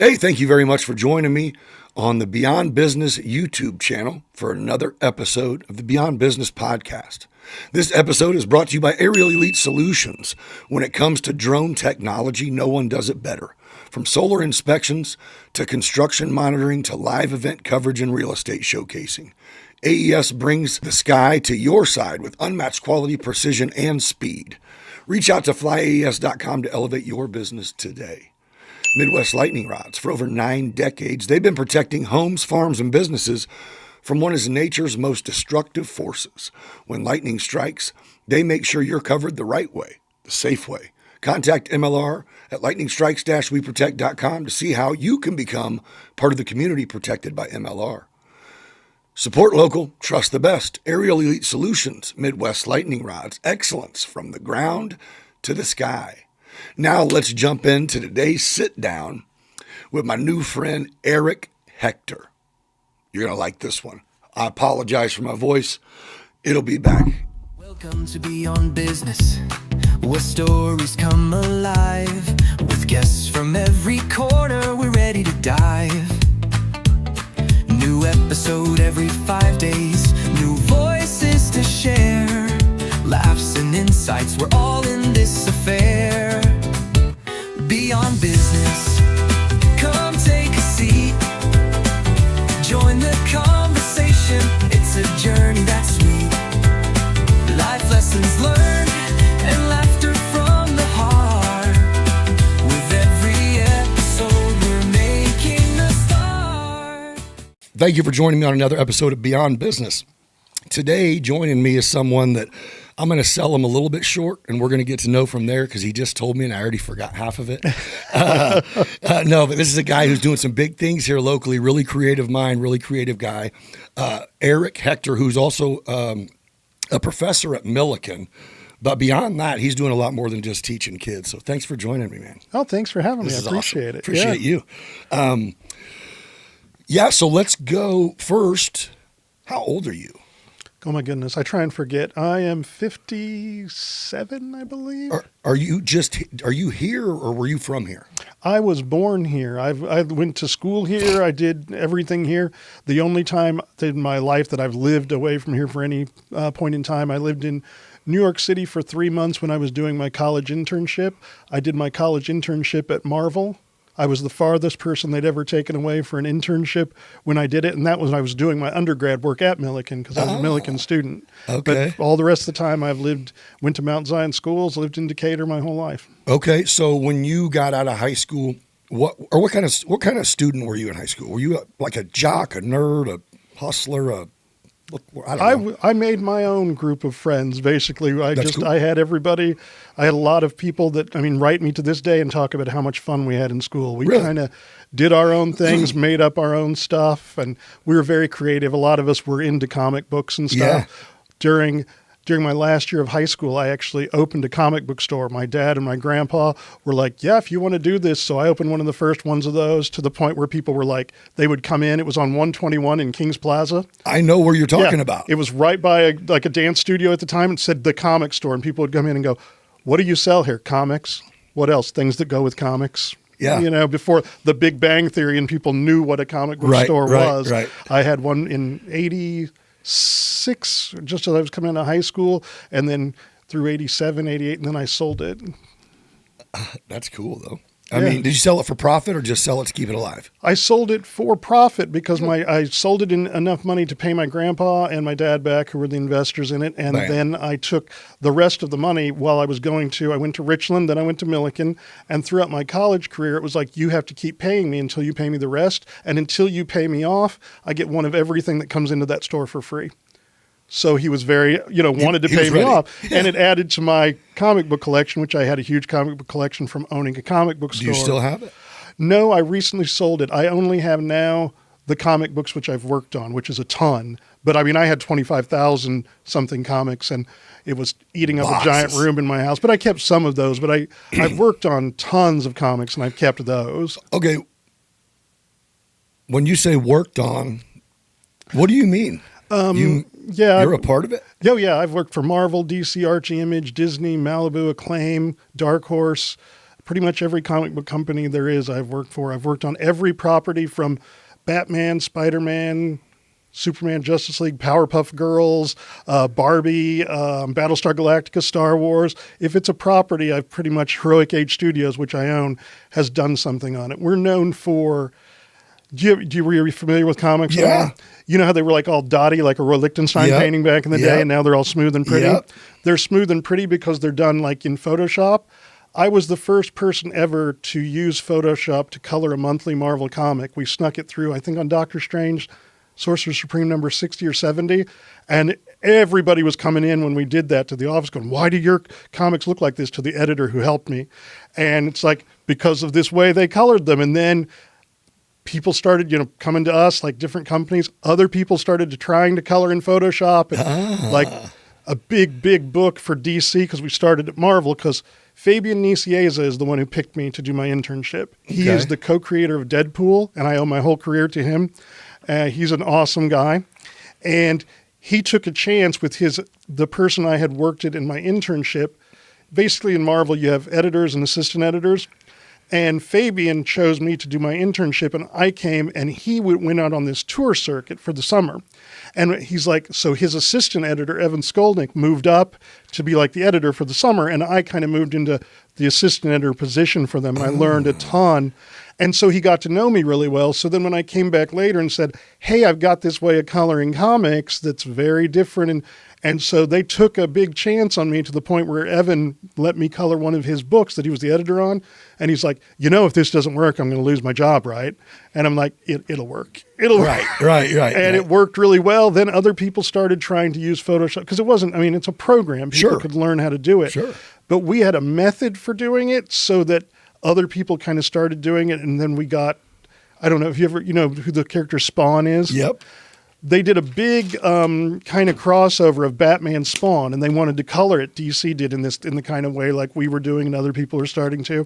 Hey, thank you very much for joining me on the Beyond Business YouTube channel for another episode of the Beyond Business podcast. This episode is brought to you by Aerial Elite Solutions. When it comes to drone technology, no one does it better. From solar inspections to construction monitoring to live event coverage and real estate showcasing, AES brings the sky to your side with unmatched quality, precision, and speed. Reach out to flyaes.com to elevate your business today. Midwest Lightning Rods. For over 9 decades, they've been protecting homes, farms, and businesses from one of nature's most destructive forces. When lightning strikes, they make sure you're covered the right way, the safe way. Contact MLR at lightningstrikes-weprotect.com to see how you can become part of the community protected by MLR. Support local, trust the best. Aerial Elite Solutions, Midwest Lightning Rods. Excellence from the ground to the sky. Now let's jump into today's sit down with my new friend, Eric Hector. You're going to like this one. I apologize for my voice. It'll be back. Welcome to Beyond Business, where stories come alive. With guests from every corner, we're ready to dive. New episode every 5 days, new voices to share. Laughs and insights, we're all in this affair. Beyond Business, come take a seat. Join the conversation, it's a journey that's sweet. Life lessons learned and laughter from the heart. With every episode, we're making a start. Thank you for joining me on another episode of Beyond Business. Today, joining me is someone that I'm going to sell him a little bit short, and we're going to get to know from there because he just told me, and I already forgot half of it. No, but this is a guy who's doing some big things here locally, really creative mind, really creative guy. Eric Hector, who's also a professor at Millikan. But beyond that, he's doing a lot more than just teaching kids. So thanks for joining me, man. Oh, thanks for having me. This I is appreciate awesome. it. Appreciate you. So let's go first. How old are you? Oh my goodness, I try and forget. I am 57, I believe. Are you here or were you from here? I was born here. I went to school here. I did everything here. The only time in my life that I've lived away from here for any point in time, I lived in New York City for 3 months when I was doing my college internship. I did my college internship at Marvel. I was the farthest person they'd ever taken away for an internship when I did it, and that was when I was doing my undergrad work at Millikan because I was a Millikan student. Okay. But all the rest of the time went to Mount Zion schools, lived in Decatur my whole life. Okay, so when you got out of high school, what kind of student were you in high school? Were you like a jock, a nerd, a hustler, I don't know. I made my own group of friends, basically. Cool. I had everybody. I had a lot of people that, write me to this day and talk about how much fun we had in school. We Really? kind of did our own things, made up our own stuff, and we were very creative. A lot of us were into comic books and stuff. Yeah. During my last year of high school, I actually opened a comic book store. My dad and my grandpa were like, yeah, if you want to do this. So I opened one of the first ones of those to the point where people were like, they would come in. It was on 121 in Kings Plaza. I know where you're talking about. It was right by a dance studio at the time. It said the comic store. And people would come in and go, what do you sell here? Comics? What else? Things that go with comics. Yeah. Before the Big Bang Theory and people knew what a comic book store was. Right. I had one in 86, just as I was coming out of high school, and then through 87, 88, and then I sold it. That's cool, though. Yeah. Did you sell it for profit or just sell it to keep it alive? I sold it for profit because I sold it in enough money to pay my grandpa and my dad back, who were the investors in it. And then I took the rest of the money while I went to Richland, then I went to Millikan. And throughout my college career, it was like, you have to keep paying me until you pay me the rest. And until you pay me off, I get one of everything that comes into that store for free. So he was very, wanted to pay me off. Yeah. And it added to my comic book collection, which I had a huge comic book collection from owning a comic book store. Do you still have it? No, I recently sold it. I only have now the comic books which I've worked on, which is a ton. But I had 25,000 something comics, and it was eating up a giant room in my house. But I kept some of those. But I've worked on tons of comics, and I've kept those. Okay. When you say worked on, what do you mean? You're a part of it? Oh, yeah. I've worked for Marvel, DC, Archie Image, Disney, Malibu, Acclaim, Dark Horse, pretty much every comic book company there is I've worked for. I've worked on every property from Batman, Spider-Man, Superman, Justice League, Powerpuff Girls, Barbie, Battlestar Galactica, Star Wars. If it's a property, I've pretty much, Heroic Age Studios, which I own, has done something on it. We're known for, were you familiar with comics? Yeah. You know how they were like all dotty, like a Roy Lichtenstein Yep. painting back in the Yep. day, and now they're all smooth and pretty? Yep. They're smooth and pretty because they're done like in Photoshop. I was the first person ever to use Photoshop to color a monthly Marvel comic. We snuck it through, I think, on Doctor Strange, Sorcerer Supreme number 60 or 70. And everybody was coming in when we did that to the office going, why do your comics look like this, to the editor who helped me? And it's like, because of this way they colored them. And then people started, coming to us, like different companies. Other people started trying to color in Photoshop. And like a big book for DC, because we started at Marvel, because Fabian Nicieza is the one who picked me to do my internship. He is the co-creator of Deadpool, and I owe my whole career to him. He's an awesome guy. And he took a chance with the person I had worked at in my internship. Basically in Marvel, you have editors and assistant editors. And Fabian chose me to do my internship, and I came, and he went out on this tour circuit for the summer. And he's like, so his assistant editor, Evan Skolnick, moved up to be like the editor for the summer, and I kind of moved into the assistant editor position for them. I learned a ton. And so he got to know me really well. So then when I came back later and said, hey, I've got this way of coloring comics that's very different, and so they took a big chance on me to the point where Evan let me color one of his books that he was the editor on. And he's like, if this doesn't work, I'm going to lose my job, right? And I'm like, it'll work. It'll work. Right. And it worked really well. Then other people started trying to use Photoshop because it's a program. People could learn how to do it. Sure. But we had a method for doing it so that other people kind of started doing it. And then we got, I don't know if you ever, who the character Spawn is. Yep. They did a big kind of crossover of Batman Spawn, and they wanted to color it. DC did in the kind of way like we were doing and other people are starting to.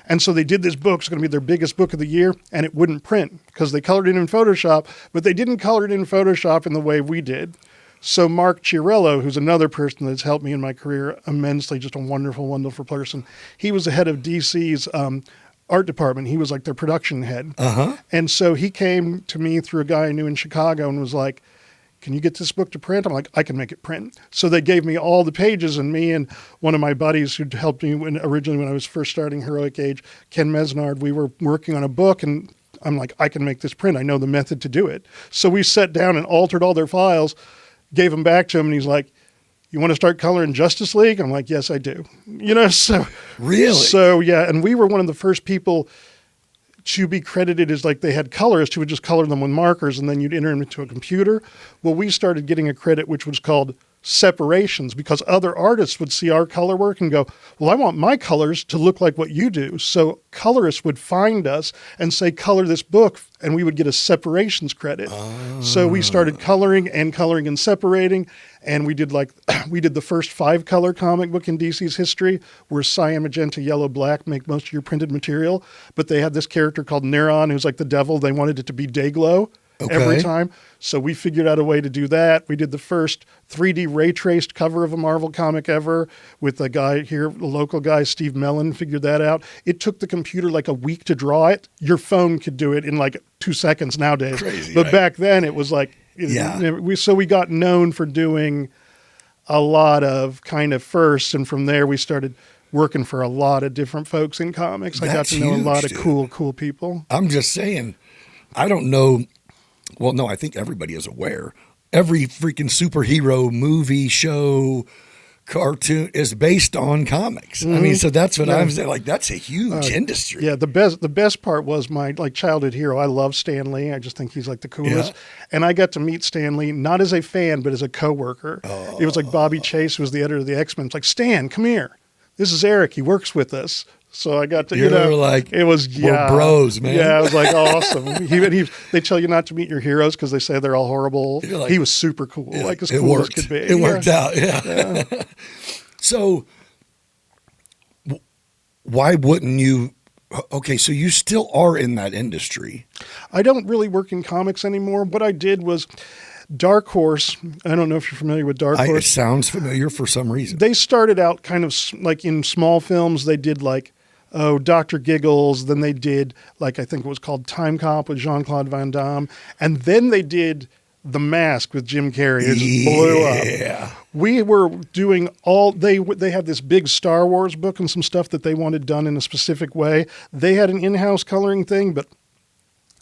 And so they did this book. It's going to be their biggest book of the year, and it wouldn't print because they colored it in Photoshop, but they didn't color it in Photoshop in the way we did. So Mark Chiarello, who's another person that's helped me in my career immensely, just a wonderful, wonderful person. He was the head of DC's art department. He was like their production head. And so he came to me through a guy I knew in Chicago and was like, can you get this book to print? I'm like, I can make it print. So they gave me all the pages, and me and one of my buddies who helped me originally when I was first starting Heroic Age, Ken Mesnard, we were working on a book, and I'm like, I can make this print. I know the method to do it. So we sat down and altered all their files, gave them back to him, and he's like, you want to start coloring Justice League? I'm like, yes, I do. So Really? So yeah, and we were one of the first people to be credited as like they had colorists who would just color them with markers, and then you'd enter them into a computer. Well, we started getting a credit which was called separations, because other artists would see our color work and go, well, I want my colors to look like what you do. So colorists would find us and say, color this book, and we would get a separations credit. So we started coloring and separating, and we did the first 5-color comic book in DC's history, where cyan, magenta, yellow, black make most of your printed material. But they had this character called Neron, who's like the devil. They wanted it to be Dayglow. Every time. So we figured out a way to do that. We did the first 3D ray traced cover of a Marvel comic ever with a guy here, a local guy, Steve Mellon, figured that out. It took the computer like a week to draw it. Your phone could do it in like 2 seconds nowadays. Crazy, but right? Back then it was like, we got known for doing a lot of kind of firsts. And from there we started working for a lot of different folks in comics. I got That's to know huge, a lot dude. of cool people. I'm just saying, I don't know. Well, no, I think everybody is aware. Every freaking superhero movie, show, cartoon is based on comics. I mean, so that's what I'm saying. Like, that's a huge industry. Yeah, the best part was my childhood hero. I love Stan Lee. I just think he's like the coolest. Yeah. And I got to meet Stan Lee not as a fan, but as a coworker. It was like Bobby Chase, who was the editor of the X-Men. It's like, Stan, come here. This is Eric. He works with us. So I got to, like, it was, we're bros, man. Yeah, it was like awesome. They tell you not to meet your heroes because they say they're all horrible. Like, he was super cool, like as it cool worked. as could be. It worked out, yeah. So why wouldn't you? Okay, so you still are in that industry. I don't really work in comics anymore. What I did was Dark Horse. I don't know if you're familiar with Dark It Horse. sounds familiar for some reason. They started out kind of like in small films. They did like Dr. Giggles. Then they did, like, I think it was called Time Cop with Jean-Claude Van Damme. And then they did The Mask with Jim Carrey. It just blew up. We were doing they had this big Star Wars book and some stuff that they wanted done in a specific way. They had an in-house coloring thing, but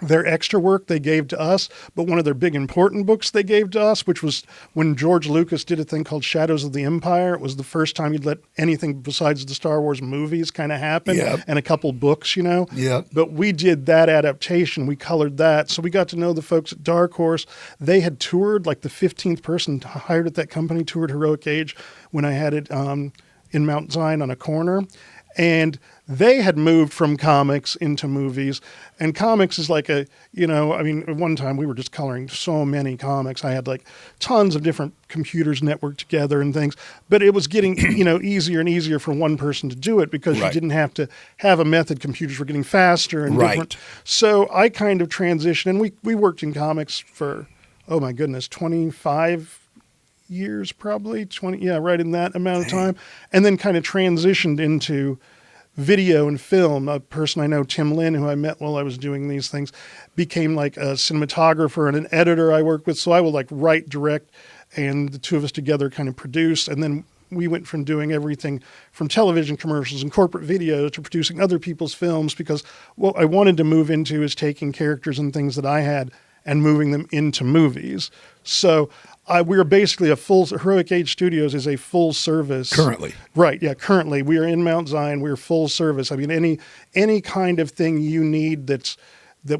their extra work they gave to us, but one of their big important books they gave to us, which was when George Lucas did a thing called Shadows of the Empire. It was the first time he'd let anything besides the Star Wars movies kind of happen, and a couple books, But we did that adaptation. We colored that. So we got to know the folks at Dark Horse. They had toured, like the 15th person hired at that company toured Heroic Age when I had it in Mount Zion on a corner. And they had moved from comics into movies, and comics is like at one time we were just coloring so many comics. I had like tons of different computers networked together and things, but it was getting, easier and easier for one person to do it because you didn't have to have a method. Computers were getting faster and different. So I kind of transitioned, and we worked in comics for, 25 years, probably 20. Yeah. Right. In that amount of time. And then kind of transitioned into video and film. A person I know, Tim Lynn, who I met while I was doing these things, became like a cinematographer and an editor I work with. So I will like write, direct, and the two of us together kind of produce. And then we went from doing everything from television commercials and corporate videos to producing other people's films, because what I wanted to move into is taking characters and things that I had and moving them into movies. So we are basically Heroic Age Studios is a full service. Currently. Right, yeah, currently. We are in Mount Zion. We're full service. I mean, any kind of thing you need that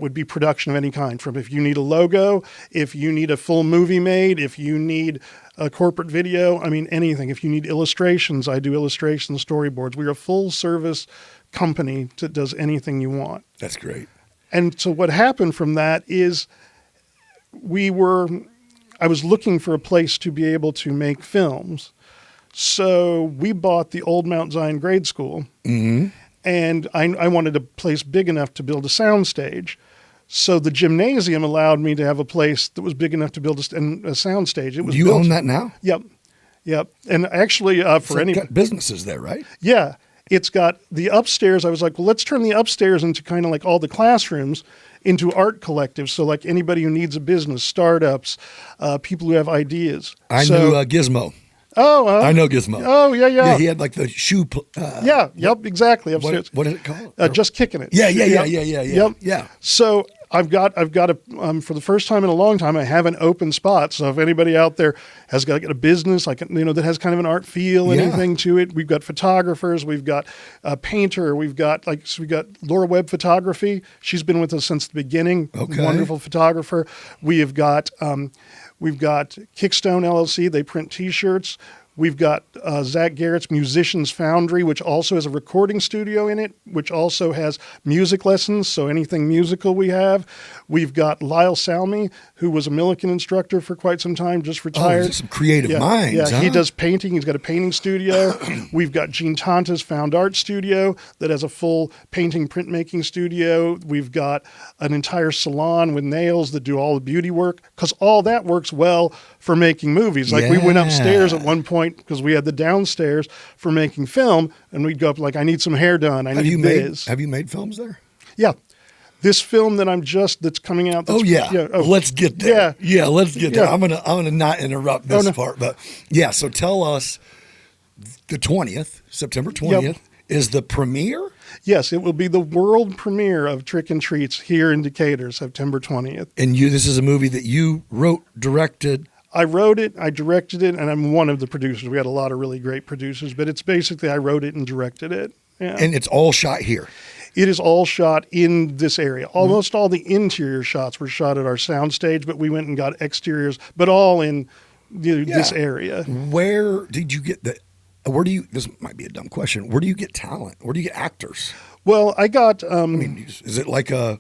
would be production of any kind, from if you need a logo, if you need a full movie made, if you need a corporate video, anything. If you need illustrations, I do illustrations, storyboards. We're a full service company that does anything you want. That's great. And so what happened from that is I was looking for a place to be able to make films. So we bought the old Mount Zion grade school, and I wanted a place big enough to build a soundstage. So the gymnasium allowed me to have a place that was big enough to build a soundstage. It was you own that now? Yep. And actually, got businesses there, right? Yeah. It's got the upstairs. I was like, well, let's turn the upstairs into kind of like all the classrooms into art collectives. So like anybody who needs a business, startups, people who have ideas. I knew Gizmo. Oh, I know Gizmo. Oh, yeah. Yeah, he had like the shoe. Yep, exactly. Upstairs. What is it called? Just Kicking It. Yeah. Yep. Yeah. So I've got for the first time in a long time, I have an open spot. So if anybody out there has got a business that has kind of an art feel, anything to it, we've got photographers, we've got a painter, we've got Laura Webb Photography. She's been with us since the beginning. Okay. Wonderful photographer. We've got Kickstone LLC. They print T-shirts. We've got Zach Garrett's Musicians Foundry, which also has a recording studio in it, which also has music lessons, so anything musical we have. We've got Lyle Salmi, who was a Millikan instructor for quite some time, just retired. Oh, some creative minds. Yeah, huh? He does painting. He's got a painting studio. We've got Gene Tanta's Found Art Studio that has a full painting printmaking studio. We've got an entire salon with nails that do all the beauty work, because all that works well for making movies. Like we went upstairs at one point because we had the downstairs for making film, and we'd go up like, I need some hair done. Have you made films there? Yeah. This film that's coming out. Let's get there. Yeah, let's get there. Yeah. I'm gonna not interrupt this part, but yeah. So tell us, the 20th, September 20th, is the premiere. Yes, it will be the world premiere of Trick and Treats here in Decatur, September 20th. And this is a movie that you wrote, directed. I wrote it, I directed it, and I'm one of the producers. We had a lot of really great producers, but it's basically I wrote it and directed it. Yeah. And it's all shot here. It is all shot in this area. Almost all the interior shots were shot at our soundstage, but we went and got exteriors, but all in this area. Where did you get this might be a dumb question. Where do you get talent? Where do you get actors? Well, I got... is it like you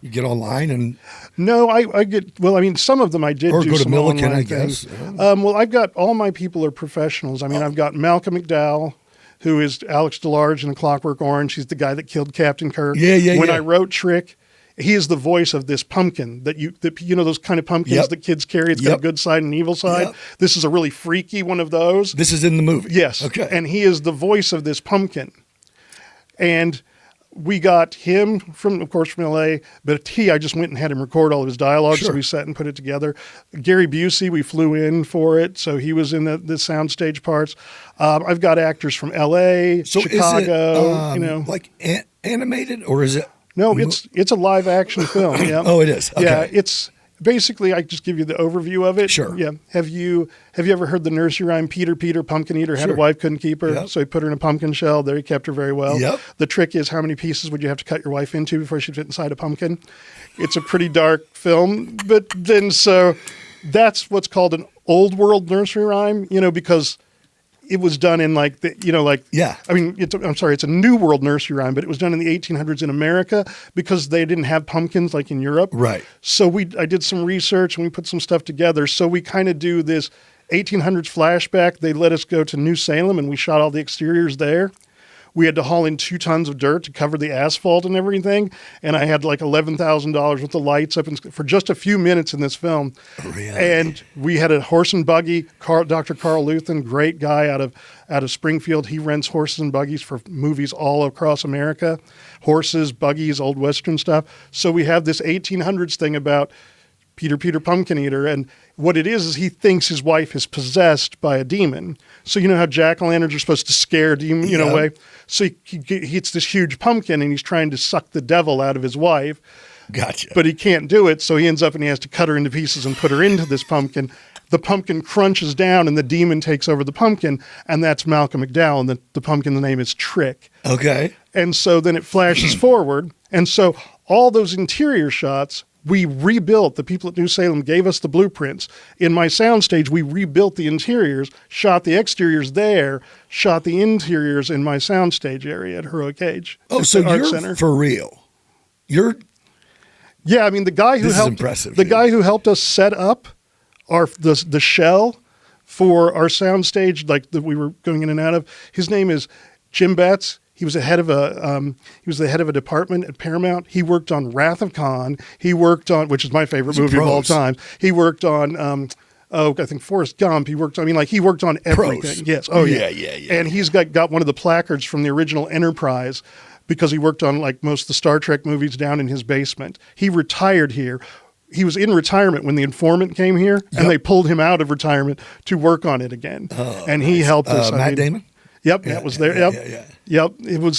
get online and... No, I get... Well, some of them I did do some online things. Or go to Millikan, I guess. Well, I've got... All my people are professionals. I've got Malcolm McDowell, who is Alex DeLarge in A Clockwork Orange. He's the guy that killed Captain Kirk. When I wrote Trick, he is the voice of this pumpkin that those kind of pumpkins that kids carry. It's got a good side and an evil side. Yep. This is a really freaky one of those. This is in the movie. Yes. Okay. And he is the voice of this pumpkin. And we got him of course, from LA, but I just went and had him record all of his dialogue. Sure. So we sat and put it together. Gary Busey, we flew in for it. So he was in the soundstage parts. I've got actors from LA, So Chicago, is it, like animated, or is it? No, it's a live action film. Yeah. Oh, it is. Okay. Yeah. It's basically, I just give you the overview of it. Sure. Yeah. Have you ever heard the nursery rhyme, Peter, Peter, pumpkin eater, had Sure. a wife, couldn't keep her. Yep. So he put her in a pumpkin shell. There he kept her very well. Yep. The trick is, how many pieces would you have to cut your wife into before she fit inside a pumpkin? It's a pretty dark film, but then so that's what's called an old world nursery rhyme, because it was done in Yeah. I mean, it's a new world nursery rhyme, but it was done in the 1800s in America because they didn't have pumpkins like in Europe. Right. So I did some research and we put some stuff together. So we kind of do this 1800s flashback. They let us go to New Salem and we shot all the exteriors there. We had to haul in 2 tons of dirt to cover the asphalt and everything. And I had like $11,000 worth of lights up for just a few minutes in this film. Really? And we had a horse and buggy. Dr. Carl Luthen, great guy out of Springfield. He rents horses and buggies for movies all across America. Horses, buggies, old Western stuff. So we have this 1800s thing about Peter, Peter, pumpkin eater. And what it is he thinks his wife is possessed by a demon. So you know how jack-o'-lanterns are supposed to scare a demon, away? So he hits this huge pumpkin and he's trying to suck the devil out of his wife. Gotcha. But he can't do it. So he ends up and he has to cut her into pieces and put her into this pumpkin. The pumpkin crunches down and the demon takes over the pumpkin. And that's Malcolm McDowell. And the pumpkin's name is Trick. Okay. And so then it flashes forward. And so all those interior shots, we rebuilt. The people at New Salem gave us the blueprints. In my soundstage, we rebuilt the interiors, shot the exteriors there, shot the interiors in my soundstage area at Heroic Age. Oh, at so the Art you're Center. for real? Yeah, I mean the guy who This is helped impressive, the dude. guy who helped us set up the shell for our soundstage, like that we were going in and out of. His name is Jim Betts. He was the head of a department at Paramount. He worked on Wrath of Khan. He worked on, which is my favorite movie of all pros. time. He worked on I think Forrest Gump. He worked on everything. Pros. Yes. Oh Yeah, yeah. yeah. And he's got one of the placards from the original Enterprise because he worked on like most of the Star Trek movies down in his basement. He retired here. He was in retirement when The Informant came here, and they pulled him out of retirement to work on it again. Oh, and he helped us. Matt Damon? Yep, Yeah, that was yeah, there. yeah, Yep, yeah. yep.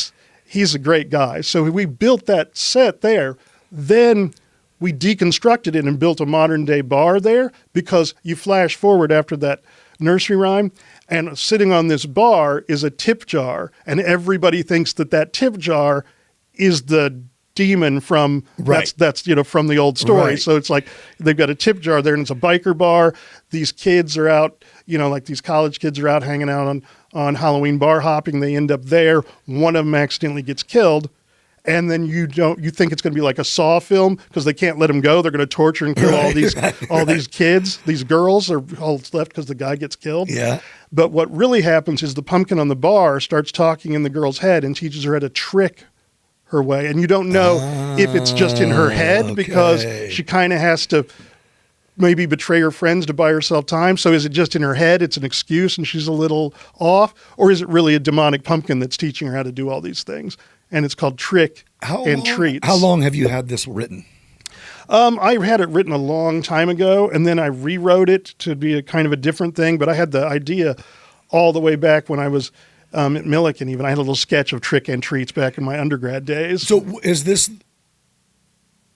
He's a great guy. So we built that set there. Then we deconstructed it and built a modern day bar there because you flash forward after that nursery rhyme, and sitting on this bar is a tip jar, and everybody thinks that tip jar is the demon from Right. that's from the old story. Right. So it's like they've got a tip jar there and it's a biker bar. These kids are out, like these college kids are out hanging out on Halloween bar hopping. They end up there. One of them accidentally gets killed. And then you think it's going to be like a Saw film because they can't let them go. They're going to torture and kill all these kids. These girls are all left because the guy gets killed. Yeah. But what really happens is the pumpkin on the bar starts talking in the girl's head and teaches her how to trick her way. And you don't know if it's just in her head because okay. she kind of has to maybe betray her friends to buy herself time. So is it just in her head? It's an excuse and she's a little off? Or is it really a demonic pumpkin that's teaching her how to do all these things? And it's called Trick and Treats. How long have you had this written? I had it written a long time ago, and then I rewrote it to be a kind of a different thing. But I had the idea all the way back when I was at Millikan. Even I had a little sketch of Trick and Treats back in my undergrad days. So is this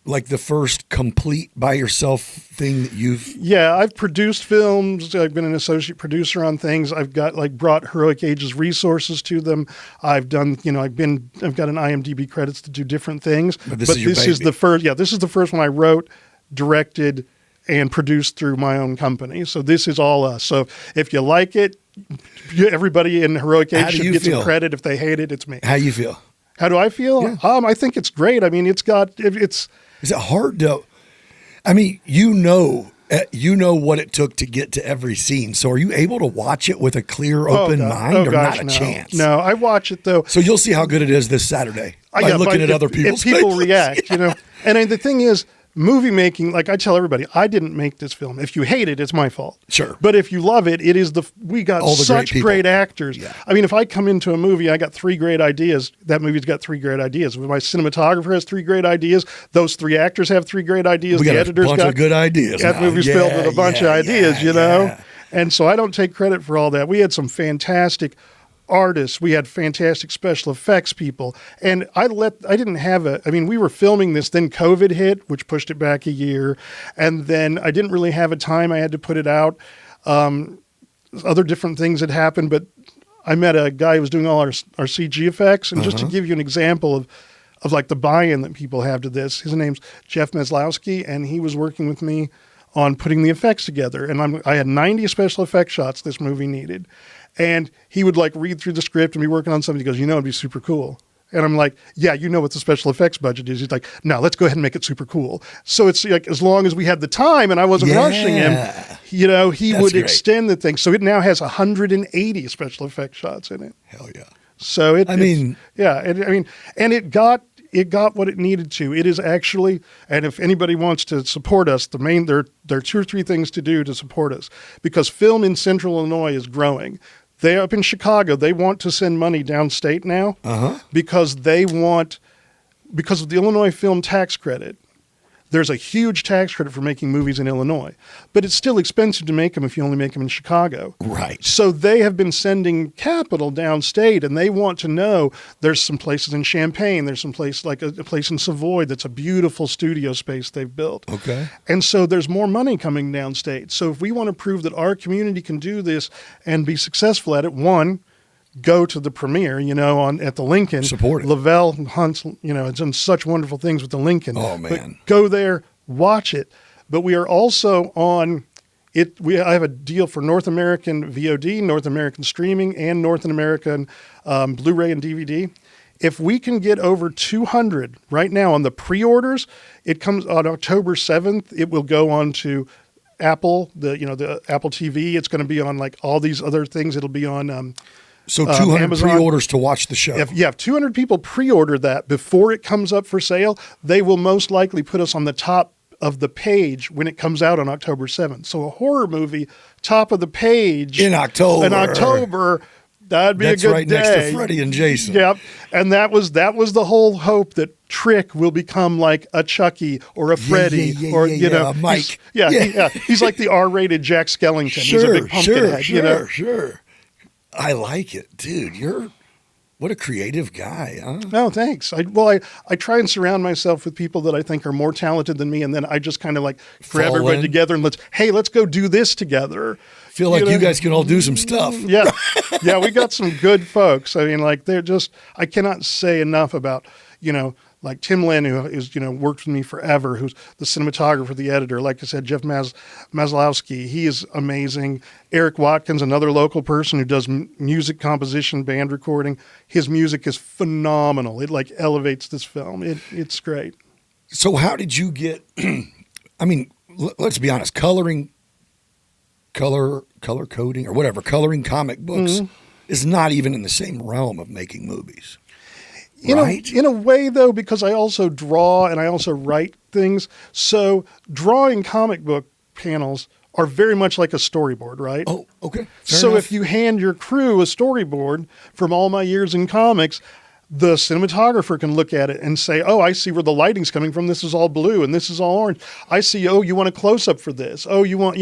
like the first complete by yourself thing that you've... Yeah, I've produced films. I've been an associate producer on things. I've got brought Heroic Age's resources to them. I've done, I've got an IMDb credits to do different things. But this is your this is baby. the first. Yeah, this is the first one I wrote, directed, and produced through my own company. So this is all us. So if you like it, everybody in Heroic How Age do should you get feel? some credit. If they hate it, it's me. How you feel? How do I feel? Yeah. I think it's great. I mean, it's. Is it hard to... I mean, you know what it took to get to every scene. So are you able to watch it with a clear, open mind or not a chance? No, I watch it though. So you'll see how good it is this Saturday by looking at other people's if people faces. react, And the thing is, movie making, like I tell everybody, I didn't make this film. If you hate it, it's my fault. Sure. But if you love it, we got All the such great great people. actors. Yeah. I mean, if I come into a movie, I got 3 great ideas. That movie's got 3 great ideas. My cinematographer has 3 great ideas. Those 3 actors have 3 great ideas. We the got editor's a bunch got of good ideas. That now. movie's Yeah, filled with a bunch of ideas, you know? yeah. And so I don't take credit for all that. We had some fantastic artists. We had fantastic special effects people. And we were filming this, then COVID hit, which pushed it back a year. And then I didn't really have a time. I had to put it out. Other different things had happened, but I met a guy who was doing all our CG effects. And just to give you an example of like the buy-in that people have to this, his name's Jeff Meslowski, and he was working with me on putting the effects together. And I had 90 special effects shots this movie needed. And he would like read through the script and be working on something. He goes, it'd be super cool. And I'm like, yeah, you know what the special effects budget is. He's like, no, let's go ahead and make it super cool. So it's like, as long as we had the time and I wasn't rushing him, he That's would great. extend the thing. So it now has 180 special effects shots in it. Hell yeah. So it got what it needed to. It is actually, and if anybody wants to support us, there are 2 or 3 things to do to support us, because film in Central Illinois is growing. They up in Chicago, they want to send money downstate now because of the Illinois film tax credit. There's a huge tax credit for making movies in Illinois, but it's still expensive to make them if you only make them in Chicago. Right. So they have been sending capital downstate, and they want to know there's some places in Champaign. There's some place like a place in Savoy that's a beautiful studio space they've built. Okay. And so there's more money coming downstate. So if we want to prove that our community can do this and be successful at it, one, go to the premiere, at the Lincoln. Support it. Lavelle Hunt's, has done such wonderful things with the Lincoln. Oh, man. But go there, watch it. But we are also on it. I have a deal for North American VOD, North American streaming, and North American Blu-ray and DVD. If we can get over 200 right now on the pre-orders, it comes on October 7th. It will go on to Apple, the Apple TV. It's going to be on like all these other things. It'll be on So 200 Amazon. pre-orders to watch the show. If 200 people pre-order that before it comes up for sale, they will most likely put us on the top of the page when it comes out on October 7th. So a horror movie, top of the page In October. That'd be That's a good right day. next to Freddie and Jason. Yep. And that was the whole hope, that Trick will become like a Chucky or a Freddy or Mike. He's like the R-rated Jack Skellington. He's a big pumpkin head, Sure. I like it, dude. What a creative guy, huh? No, thanks. I try and surround myself with people that I think are more talented than me, and then I just kind of like grab Fall everybody in. together and let's go do this together. Feel like you guys can all do some stuff. Yeah, we got some good folks. I mean, like I cannot say enough about, like Tim Lynn, who is, worked with me forever, who's the cinematographer, the editor. Like I said, Jeff Maslowski, he is amazing. Eric Watkins, another local person who does music composition, band recording. His music is phenomenal. It like elevates this film. It's great. So how did you get, I mean, let's be honest, color coding or whatever, coloring comic books is not even in the same realm of making movies. Right? In a way, though, because I also draw and I also write things. So drawing comic book panels are very much like a storyboard, right? Oh, okay. So if you hand your crew a storyboard from all my years in comics, the cinematographer can look at it and say, oh, I see where the lighting's coming from. This is all blue and this is all orange. I see, oh, you want a close-up for this. Oh, you want,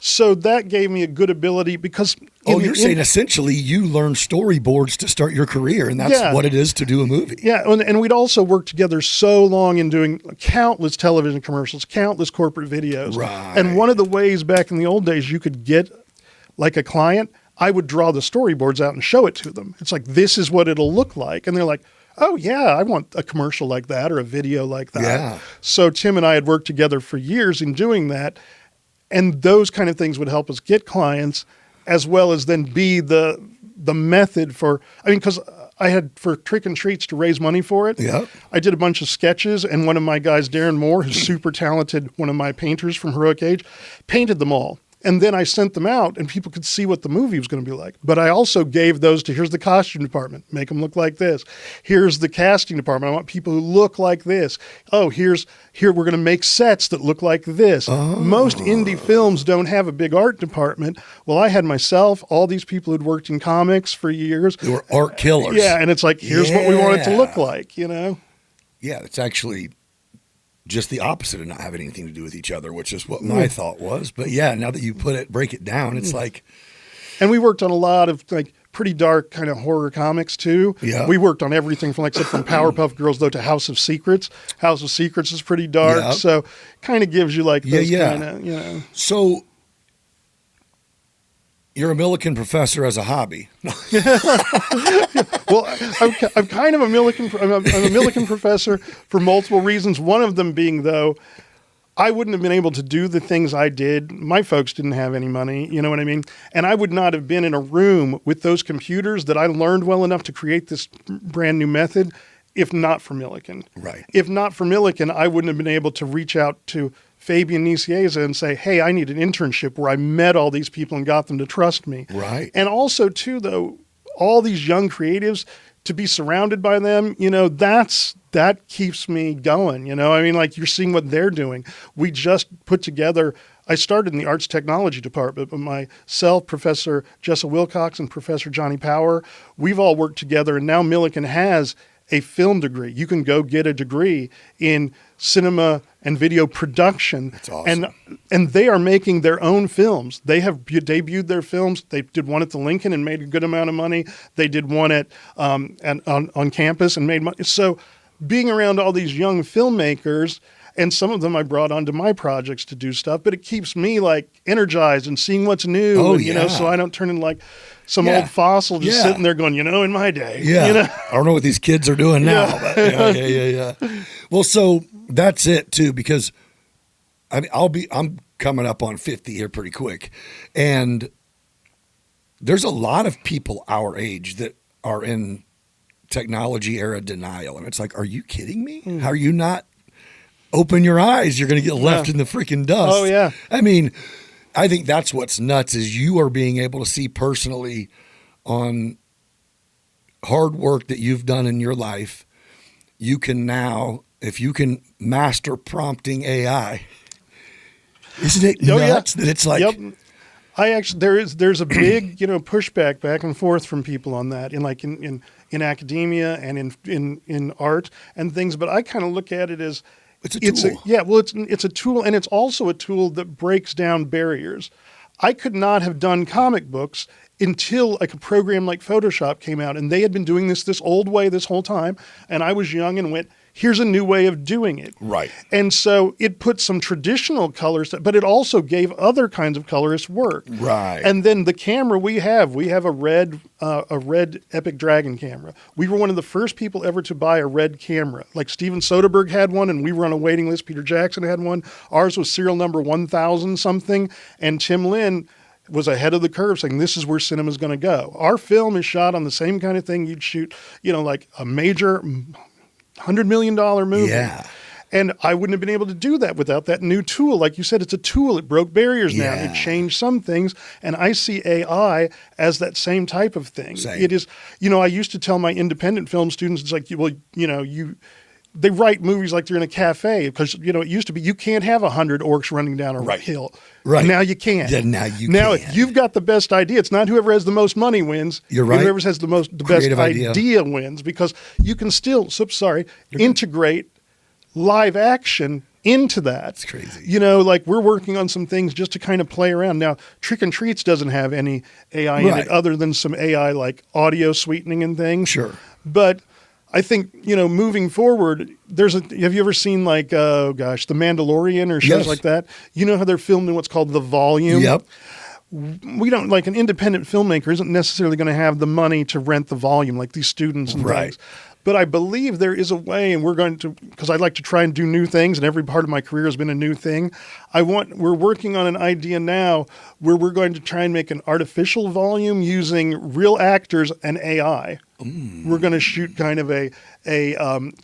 So that gave me a good ability because... you're saying essentially you learned storyboards to start your career, and that's what it is to do a movie. Yeah, and we'd also worked together so long in doing countless television commercials, countless corporate videos. Right. And one of the ways back in the old days you could get like a client, I would draw the storyboards out and show it to them. It's like, this is what it'll look like. And they're like, oh, yeah, I want a commercial like that or a video like that. Yeah. So Tim and I had worked together for years in doing that. And those kind of things would help us get clients as well as then be the method for, because I had for Trick and Treats to raise money for it. Yeah. I did a bunch of sketches, and one of my guys, Darren Moore, who's super talented, one of my painters from Heroic Age, painted them all. And then I sent them out and people could see what the movie was going to be like. But I also gave those to, here's the costume department, make them look like this. Here's the casting department. I want people who look like this. Oh, here, we're going to make sets that look like this. Most indie films don't have a big art department. Well, I had myself, all these people who'd worked in comics for years. They were art killers. Yeah. And it's like, here's what we want it to look like, you know? Yeah, it's actually just the opposite of not having anything to do with each other, which is what my thought was. But yeah, now that you break it down, it's like. And we worked on a lot of like pretty dark kind of horror comics too. Yeah. We worked on everything from from Powerpuff Girls though to House of Secrets. House of Secrets is pretty dark. Yeah. So kind of gives you like those kind of, you know. So you're a Millikan professor as a hobby. Well, I'm kind of a Millikan professor for multiple reasons. One of them being, though, I wouldn't have been able to do the things I did. My folks didn't have any money, you know what I mean? And I would not have been in a room with those computers that I learned well enough to create this brand new method if not for Millikan. Right. If not for Millikan, I wouldn't have been able to reach out to Fabian Nicieza and say, hey, I need an internship where I met all these people and got them to trust me. Right. And also, too, though, all these young creatives, to be surrounded by them, you know, that keeps me going. You know, I mean, like you're seeing what they're doing. We just put together, I started in the arts technology department, but myself, Professor Jessa Wilcox and Professor Johnny Power, we've all worked together. And now Millikan has a film degree. You can go get a degree in cinema and video production. That's awesome. And they are making their own films. They have debuted their films. They did one at the Lincoln and made a good amount of money. They did one on campus and made money. So being around all these young filmmakers, and some of them I brought onto my projects to do stuff, but it keeps me like energized and seeing what's new. Oh, and, you know, so I don't turn into like some old fossil just sitting there going, you know, in my day. Yeah. You know? I don't know what these kids are doing now. But yeah. Well, so that's it too, because I mean, I'm coming up on 50 here pretty quick. And there's a lot of people our age that are in technology era denial. And it's like, are you kidding me? How are you not? Open your eyes. You're going to get left in the freaking dust. Oh, yeah. I mean, I think that's what's nuts is you are being able to see personally on hard work that you've done in your life. You can now, if you can master prompting AI, isn't it nuts that it's like. Yep. I actually, there's a big, you know, pushback back and forth from people on that in academia and in art and things. But I kind of look at it as, it's a tool. It's a tool, and it's also a tool that breaks down barriers. I could not have done comic books until like a program like Photoshop came out, and they had been doing this old way this whole time, and I was young and went, here's a new way of doing it. Right. And so it put some traditional colors, but it also gave other kinds of colorists work. Right. And then the camera we have a red Epic Dragon camera. We were one of the first people ever to buy a red camera. Like Steven Soderbergh had one, and we were on a waiting list. Peter Jackson had one. Ours was serial number 1,000 something, and Tim Lin was ahead of the curve saying this is where cinema's going to go. Our film is shot on the same kind of thing you'd shoot, you know, like a major $100 million movie. Yeah. And I wouldn't have been able to do that without that new tool. Like you said, it's a tool. It broke barriers now. It changed some things. And I see AI as that same type of thing. Same. It is, you know, I used to tell my independent film students, it's like, well, you know, they write movies like they're in a cafe because, you know, it used to be you can't have 100 orcs running down a hill. Right. Now you can. Yeah, now you Now, can. if you've got the best idea, it's not whoever has the most money wins. You're right. Whoever has the best Creative idea wins, because you can still, integrate live action into that. That's crazy. You know, like we're working on some things just to kind of play around. Now, Trick and Treats doesn't have any AI in it other than some AI like audio sweetening and things. Sure. But I think, you know, moving forward, have you ever seen like, The Mandalorian or shows like that? You know how they're filmed in what's called the volume? Yep. We don't, like an independent filmmaker isn't necessarily going to have the money to rent the volume like these students and things. But I believe there is a way, and we're going to, because I'd like to try and do new things, and every part of my career has been a new thing. We're working on an idea now where we're going to try and make an artificial volume using real actors and AI. We're going to shoot kind of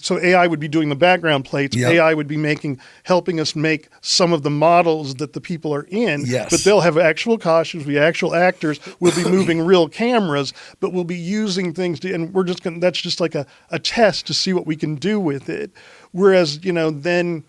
so AI would be doing the background plates. Yep. AI would be helping us make some of the models that the people are in. Yes. But they'll have actual costumes, be actual actors. We'll be moving real cameras, but we'll be using things and we're just going. That's just like a test to see what we can do with it. Whereas, then.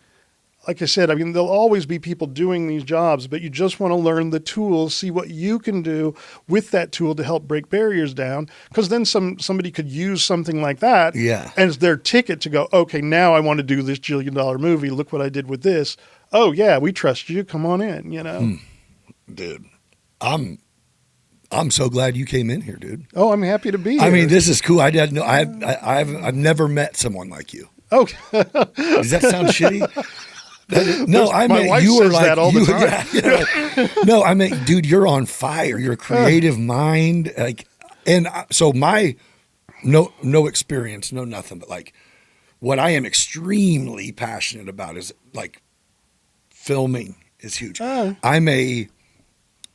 Like I said, I mean, there'll always be people doing these jobs, but you just want to learn the tools, see what you can do with that tool to help break barriers down. Because then somebody could use something like that as their ticket to go, okay, now I want to do this $1 billion movie. Look what I did with this. Oh, yeah, we trust you. Come on in, Dude, I'm so glad you came in here, dude. Oh, I'm happy to be here. I mean, this is cool. I've never met someone like you. Oh. Does that sound shitty? No, I my mean, wife you were says like, that all the time. Yeah. No, I mean, dude, you're on fire. You're a creative mind. So my no experience, no nothing, but like what I am extremely passionate about is like filming is huge. Oh. I'm a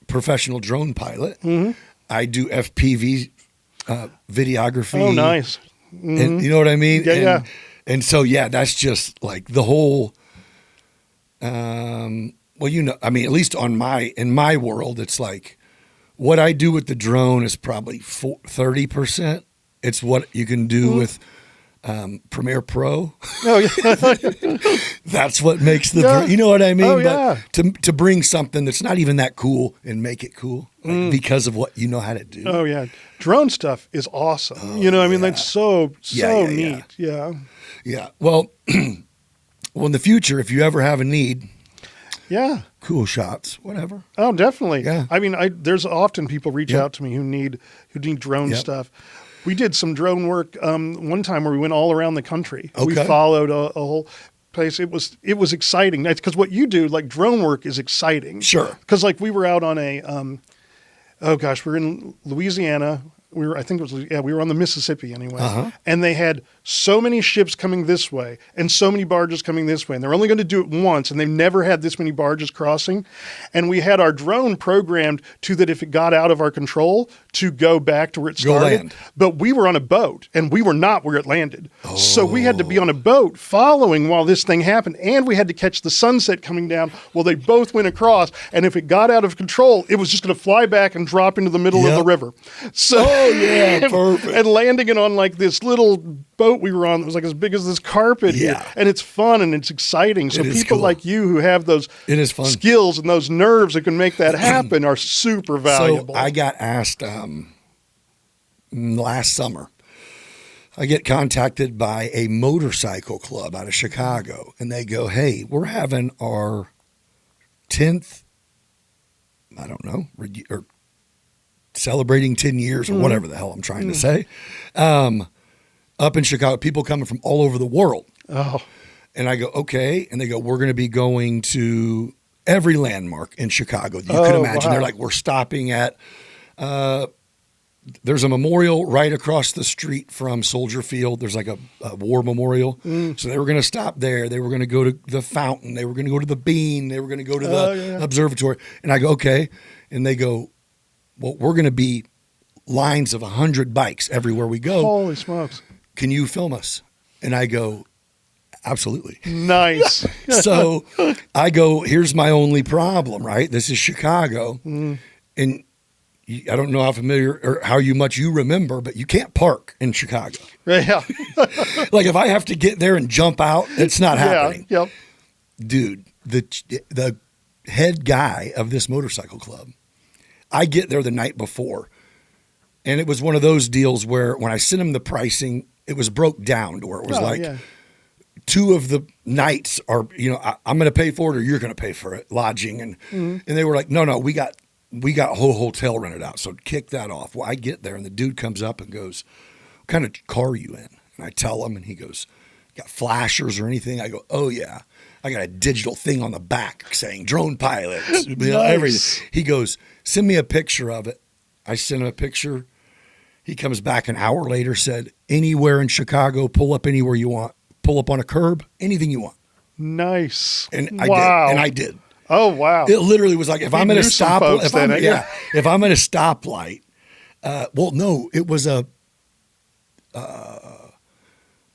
professional drone pilot. Mm-hmm. I do FPV videography. Oh, nice. Mm-hmm. And you know what I mean? Yeah. And so, that's just like the whole, I mean, at least in my world, it's like what I do with the drone is probably 30%. It's what you can do with Premiere Pro. Oh, yeah. That's what makes you know what I mean? Oh, yeah. But to bring something that's not even that cool and make it cool because of what you know how to do. Oh, yeah. Drone stuff is awesome. I mean, that's so neat. Yeah. Yeah. Well, in the future, if you ever have a need, cool shots, whatever. Oh, definitely. Yeah. I mean, there's often people reach out to me who need drone stuff. We did some drone work one time where we went all around the country. Okay. We followed a whole place. It was exciting. That's because what you do, like drone work, is exciting. Sure. Because like we were out on we're in Louisiana. We were on the Mississippi anyway. And they had so many ships coming this way and so many barges coming this way. And they're only going to do it once. And they've never had this many barges crossing. And we had our drone programmed to that if it got out of our control to go back to where it started. Land. But we were on a boat and we were not where it landed. So we had to be on a boat following while this thing happened. And we had to catch the sunset coming down while they both went across. And if it got out of control, it was just going to fly back and drop into the middle of the river. So perfect. And landing it on like this little boat we were on that was like as big as this carpet here. And it's fun and it's exciting. So people like you who have those skills and those nerves that can make that happen are super valuable. So I got asked last summer, I get contacted by a motorcycle club out of Chicago and they go, hey, we're having our 10th, I don't know, or celebrating 10 years or whatever the hell I'm trying to say, up in Chicago, people coming from all over the world. Oh. And I go, okay. And they go, we're going to be going to every landmark in Chicago that you could imagine. Wow. They're like, we're stopping at, there's a memorial right across the street from Soldier Field. There's like a war memorial. So they were going to stop there. They were going to go to the fountain. They were going to go to the Bean. They were going to go to the observatory. And I go, okay. And they go, well, we're going to be lines of 100 bikes everywhere we go. Holy smokes. Can you film us? And I go, absolutely. Nice. So I go, here's my only problem, right? This is Chicago. And I don't know how familiar or how much you remember, but you can't park in Chicago. Yeah. Like if I have to get there and jump out, it's not happening. Yep. Dude, the head guy of this motorcycle club, I get there the night before, and it was one of those deals where when I sent him the pricing, it was broke down to where it was two of the nights are, I'm going to pay for it or you're going to pay for it, lodging. And they were like, no, we got a whole hotel rented out. So kick that off. Well, I get there and the dude comes up and goes, what kind of car are you in? And I tell him and he goes, got flashers or anything? I go, oh yeah. I got a digital thing on the back saying drone pilots, everything. He goes, send me a picture of it. I sent him a picture. He comes back an hour later, said, anywhere in Chicago, pull up anywhere you want. Pull up on a curb, anything you want. Nice. And I did. Oh, wow. It literally was like, if I'm at a stoplight, it was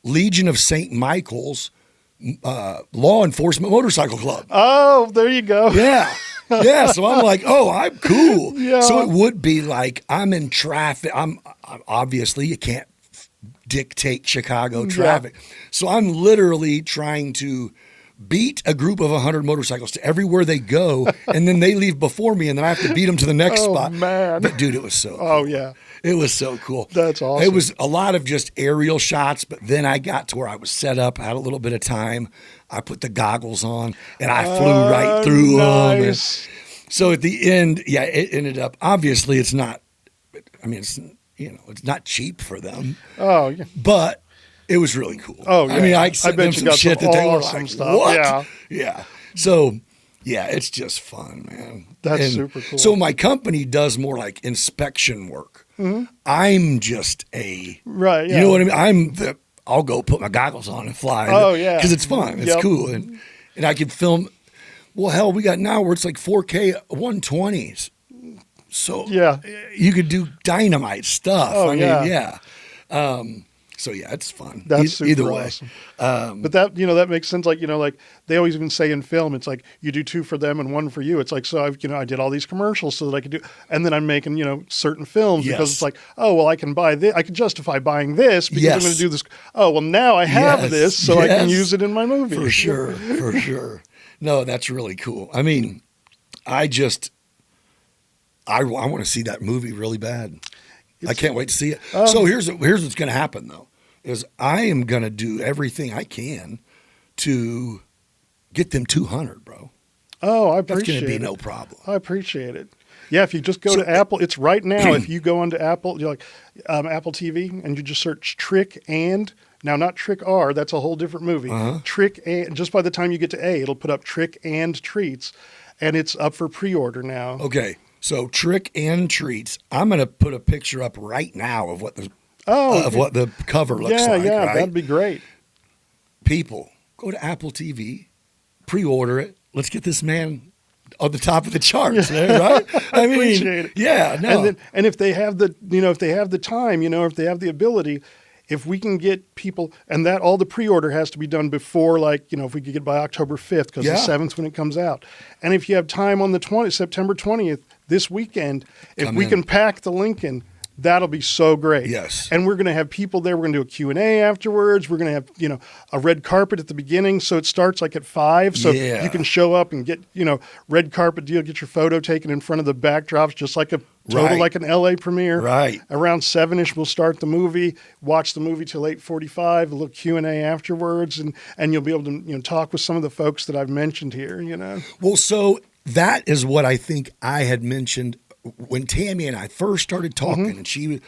Legion of St. Michael's Law Enforcement Motorcycle Club. Oh, there you go. Yeah. Yeah. So I'm like, oh, I'm cool. Yeah. So it would be like I'm in traffic. I'm obviously you can't dictate Chicago traffic. So I'm literally trying to beat a group of 100 motorcycles to everywhere they go, and then they leave before me, and then I have to beat them to the next spot. Man. But dude, it was so cool. Oh, yeah. It was so cool. That's awesome. It was a lot of just aerial shots, but then I got to where I was set up, I had a little bit of time. I put the goggles on, and I flew right through them. Nice. So at the end, yeah, it ended up, obviously it's not, I mean, it's, it's not cheap for them. Oh, yeah. But it was really cool. Oh, yeah. I mean, I I sent bet them you some got shit some that they were awesome like, stuff. what? Yeah. Yeah. So, yeah, it's just fun, man. That's super cool. So my company does more like inspection work. Mm-hmm. I'm just Right, yeah. You know what I mean? I'll go put my goggles on and fly. Oh, yeah. Because it's fun. It's Yep. cool. And I can film. Well, hell, we got now where it's like 4K 120s. So Yeah. you could do dynamite stuff. Oh, I mean, yeah. So yeah, it's fun. That's super Either way. awesome. But that, that makes sense. Like, like they always even say in film, it's like you do 2 for them and 1 for you. It's like, so I've, I did all these commercials so that I could do, and then I'm making, certain films because it's like, oh, well, I can buy this. I can justify buying this because I'm going to do this. Oh, well, now I have this, so I can use it in my movie. For sure. For sure. No, that's really cool. I mean, I want to see that movie really bad. I can't wait to see it. So here's what's going to happen though, is I am going to do everything I can to get them 200, bro. Oh, I That's appreciate it. going to be no problem. I appreciate it. Yeah, if you just go to Apple, it's right now. If you go onto Apple, you're like Apple TV, and you just search Trick and, now not Trick R, that's a whole different movie. Trick and, just by the time you get to A, it'll put up Trick and Treats, and it's up for pre-order now. Okay, so Trick and Treats. I'm going to put a picture up right now of what the what the cover looks like. Yeah, right? that'd be great. People, go to Apple TV, pre-order it. Let's get this man on the top of the charts, right? I mean, appreciate it. Yeah, no. And if they have the, if they have the time, if they have the ability, if we can get people, and that all the pre-order has to be done before, like, if we could get by October 5th, because the 7th when it comes out. And if you have time on the September 20th, this weekend, if we can pack the Lincoln, that'll be so great. Yes. And we're going to have people there. We're going to do a Q&A afterwards. We're going to have, a red carpet at the beginning. So it starts like at 5. So you can show up and get, red carpet deal, get your photo taken in front of the backdrops, just like a total, like an LA premiere. Right. Around 7-ish, we'll start the movie, watch the movie till 8:45, a little Q&A afterwards. And you'll be able to, talk with some of the folks that I've mentioned here, Well, so that is what I think I had mentioned when Tammy and I first started talking, and she,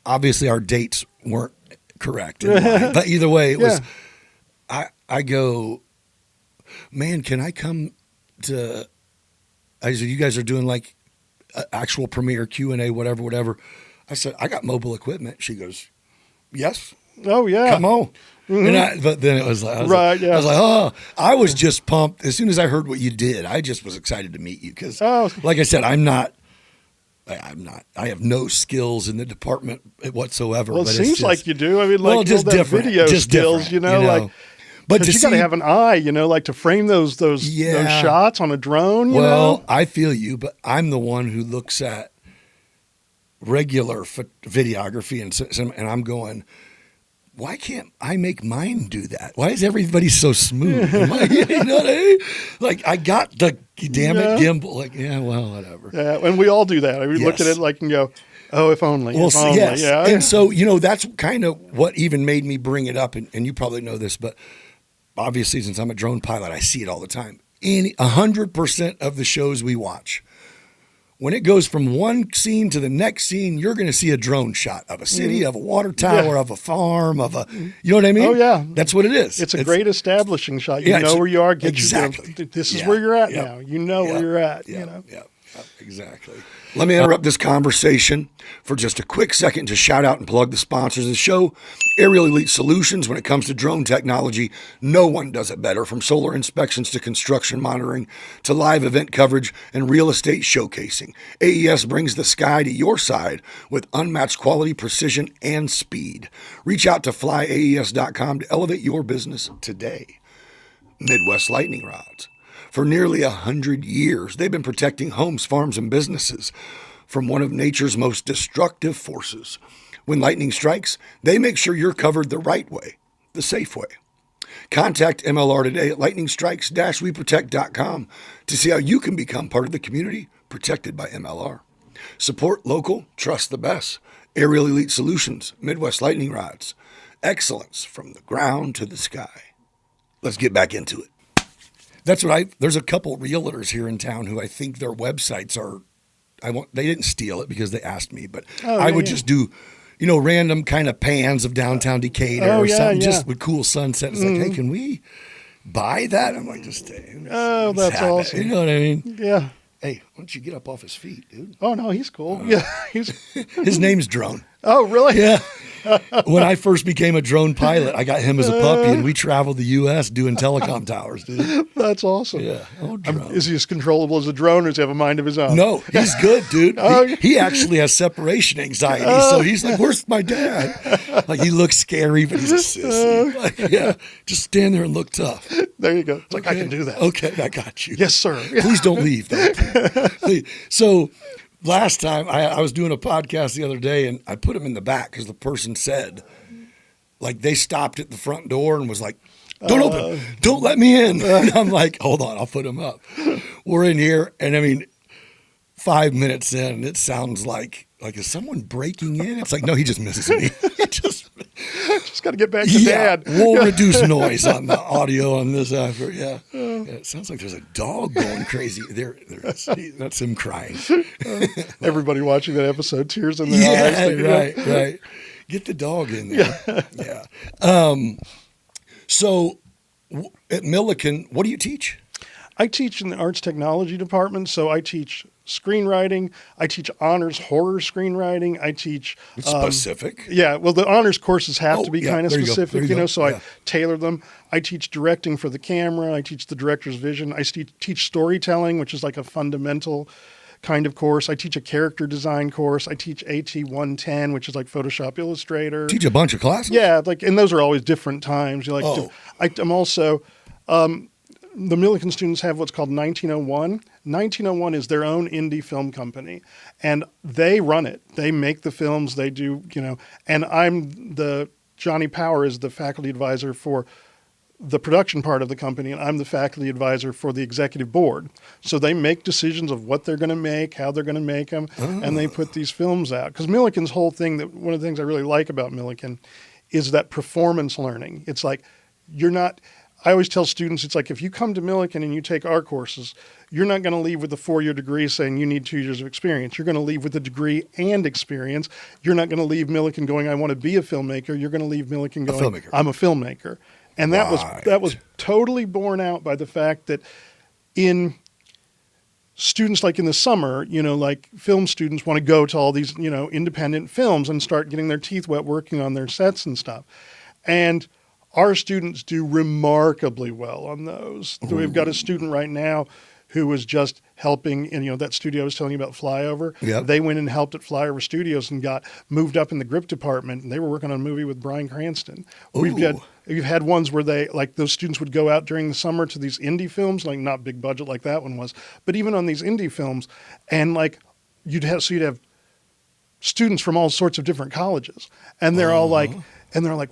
obviously our dates weren't correct, but either way, it was, I go, man, can I come to, I said, you guys are doing like actual premiere Q&A, whatever. I said, I got mobile equipment. She goes, yes. Oh yeah. Come on. But then it was like, I was like, oh, I was just pumped. As soon as I heard what you did, I just was excited to meet you. Cause like I said, I have no skills in the department whatsoever. Well, it but seems like you do. I mean, like, just different, video just skills, like, but you got to have an eye, like to frame those shots on a drone. You know? I feel you, but I'm the one who looks at regular videography and I'm going, why can't I make mine do that? Why is everybody so smooth? You know what I mean? Like, I got the damn it gimbal. Like, yeah, well, whatever. Yeah, and we all do that. I mean, look at it like and go, oh, if only. Well, if only. yes. Yeah. And so, that's kind of what even made me bring it up. And you probably know this, but obviously, since I'm a drone pilot, I see it all the time. 100% of the shows we watch, when it goes from one scene to the next scene, you're going to see a drone shot of a city, of a water tower, of a farm, you know what I mean? Oh, yeah. That's what it is. It's a great establishing shot. You know where you are. Exactly. This is where you're at now. You know where you're at, Yeah. Exactly. Let me interrupt this conversation for just a quick second to shout out and plug the sponsors of the show. Aerial Elite Solutions. When it comes to drone technology, no one does it better. From solar inspections to construction monitoring to live event coverage and real estate showcasing, AES brings the sky to your side with unmatched quality, precision, and speed. Reach out to flyaes.com to elevate your business today. Midwest Lightning Rods. For nearly 100 years, they've been protecting homes, farms, and businesses from one of nature's most destructive forces. When lightning strikes, they make sure you're covered the right way, the safe way. Contact MLR today at lightningstrikes-weprotect.com to see how you can become part of the community protected by MLR. Support local, trust the best. Aerial Elite Solutions, Midwest Lightning Rods. Excellence from the ground to the sky. Let's get back into it. That's what there's a couple realtors here in town who I think their websites are, they didn't steal it because they asked me, but I would just do, random kind of pans of downtown Decatur or something just with cool sunset. It's like, hey, can we buy that? I'm like, just stay. Oh, that's awesome. You know what I mean? Yeah. Hey, why don't you get up off his feet, dude? Oh, no, he's cool. Yeah. His name's Drone. Oh, really? Yeah. When I first became a drone pilot, I got him as a puppy, and we traveled the U.S. doing telecom towers, dude. That's awesome. Yeah. Oh, Drone. Is he as controllable as a drone, or does he have a mind of his own? No, he's good, dude. He actually has separation anxiety, so he's like, where's my dad? Like, he looks scary, but he's a sissy. Like, yeah, just stand there and look tough. There you go. It's like, I can do that. Okay, I got you. Yes, sir. Please don't leave, though. Please. So last time, I was doing a podcast the other day, and I put him in the back because the person said, like, they stopped at the front door and was like, don't open, don't let me in. And I'm like, hold on, I'll put him up. We're in here, and I mean, 5 minutes in, it sounds like is someone breaking in? It's like, no, he just misses me. He just got to get back to Dad. We'll reduce noise on the audio on this after. Yeah. It sounds like there's a dog going crazy. There is. That's him crying. Everybody watching that episode, tears in their eyes. Right. Get the dog in there. Yeah. So at Milliken, what do you teach? I teach in the arts technology department, so I teach screenwriting. I teach honors horror screenwriting. I teach specific. Yeah, well, the honors courses have to be kind of specific, so I tailor them. I teach directing for the camera. I teach the director's vision. I teach storytelling, which is like a fundamental kind of course. I teach a character design course. I teach AT 110, which is like Photoshop Illustrator. Teach a bunch of classes? Yeah, and those are always different times. I'm also. The Milliken students have what's called 1901. 1901 is their own indie film company, and they run it. They make the films. They do, and Johnny Power is the faculty advisor for the production part of the company, and I'm the faculty advisor for the executive board. So they make decisions of what they're going to make, how they're going to make them, and they put these films out. Because Milliken's whole thing, one of the things I really like about Milliken is that performance learning. It's like I always tell students, it's like if you come to Milliken and you take our courses, you're not going to leave with a 4-year degree saying you need 2 years of experience. You're going to leave with a degree and experience. You're not going to leave Milliken going, I want to be a filmmaker. You're going to leave Milliken going, I'm a filmmaker. And that was totally borne out by the fact that in students, like in the summer, like film students want to go to all these, independent films and start getting their teeth wet working on their sets and stuff. And our students do remarkably well on those. So we've got a student right now who was just helping in, that studio I was telling you about, Flyover. Yep. They went and helped at Flyover Studios and got moved up in the grip department, and they were working on a movie with Bryan Cranston. We've had ones where those students would go out during the summer to these indie films, like not big budget like that one was, but even on these indie films, and you'd have students from all sorts of different colleges, and they're all like,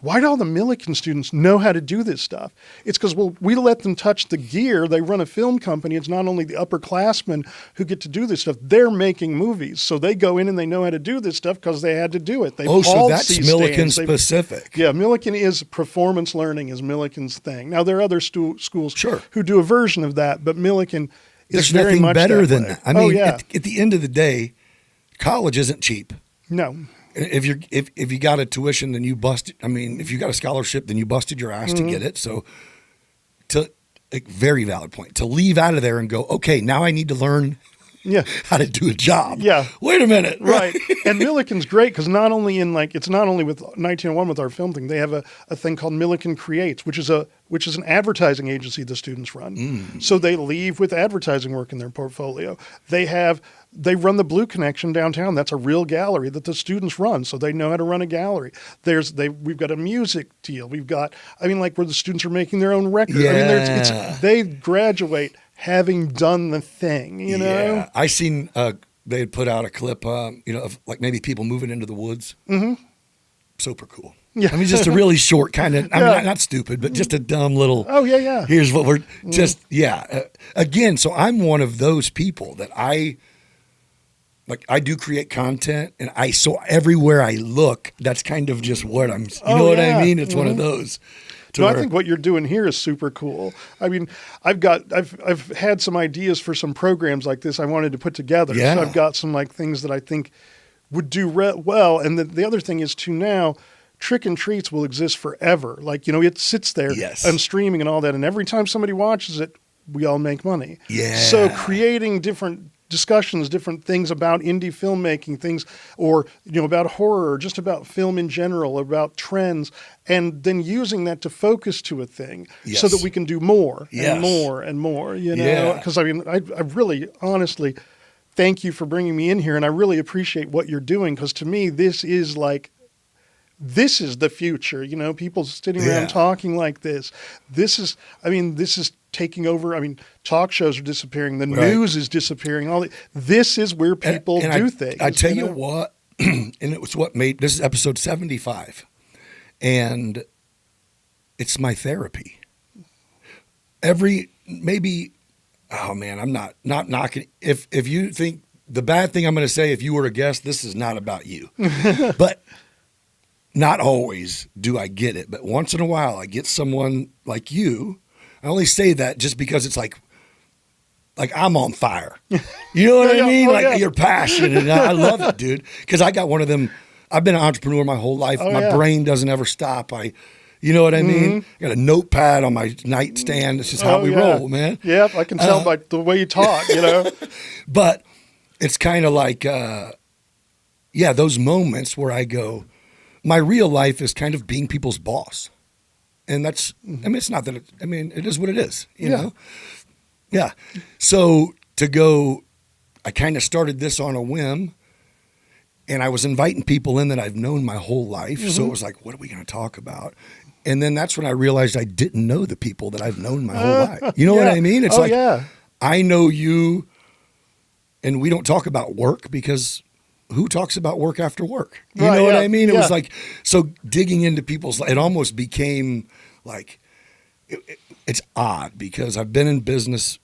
why do all the Milliken students know how to do this stuff? It's because, we let them touch the gear. They run a film company. It's not only the upperclassmen who get to do this stuff. They're making movies. So they go in and they know how to do this stuff because they had to do it. So that's Milliken specific. Yeah, Milliken is performance learning is Milliken's thing. Now, there are other schools who do a version of that, but Milliken is very much better than that. I mean, at the end of the day, college isn't cheap. No. If you got a tuition, then you busted. I mean, if you got a scholarship, then you busted your ass to get it. So, very valid point. To leave out of there and go, okay, now I need to learn Yeah. how to do a job. Yeah. Wait a minute. Right. And Milliken's great because not only it's not only with 1901 with our film thing, they have a thing called Milliken Creates, which is an advertising agency the students run. So they leave with advertising work in their portfolio. They run the Blue Connection downtown. That's a real gallery that the students run, so they know how to run a gallery. We've got a music deal. We've got, where the students are making their own record. Yeah. They graduate having done the thing, you know? Yeah. I seen they had put out a clip, of like maybe people moving into the woods. Mm-hmm. Super cool. Yeah. Just a really short kind of, not stupid, but just a dumb little. Oh, yeah. Here's what we're just, again, so I'm one of those people that I do create content, and so everywhere I look, that's kind of just what I'm, you know what I mean? It's one of those. I think what you're doing here is super cool. I've had some ideas for some programs like this I wanted to put together. Yeah. So I've got some things that I think would do well. And the other thing is too now, Trick and Treats will exist forever. It sits there and streaming and all that. And every time somebody watches it, we all make money. Yeah. So creating different discussions, different things about indie filmmaking, things, or about horror, or just about film in general, about trends, and then using that to focus to a thing, so that we can do more and more and more. Because I really honestly thank you for bringing me in here, and I really appreciate what you're doing, because to me this is the future. People sitting around talking like this. This is taking over. Talk shows are disappearing. The news is disappearing. This is where people do things. I tell you what, and it was what made this is episode 75, and it's my therapy. I'm not knocking. If you think the bad thing I'm going to say, if you were a guest, this is not about you, but. Not always do I get it, but once in a while I get someone like you. I only say that just because it's like I'm on fire. You know what I mean? You're passionate, and I love it, dude. Because I got one of them. I've been an entrepreneur my whole life. My brain doesn't ever stop. You know what I mean? I got a notepad on my nightstand. This is how we roll, man. Yep, I can tell by the way you talk. But it's kind of like, those moments where I go. My real life is kind of being people's boss. And that's, it's not that, it is what it is, you know? Yeah. So I kind of started this on a whim, and I was inviting people in that I've known my whole life. Mm-hmm. So it was like, what are we going to talk about? And then that's when I realized I didn't know the people that I've known my whole life. You know what I mean? It's I know you, and we don't talk about work because who talks about work after work? You know what I mean? It was so digging into people's, it almost became it's odd because I've been in business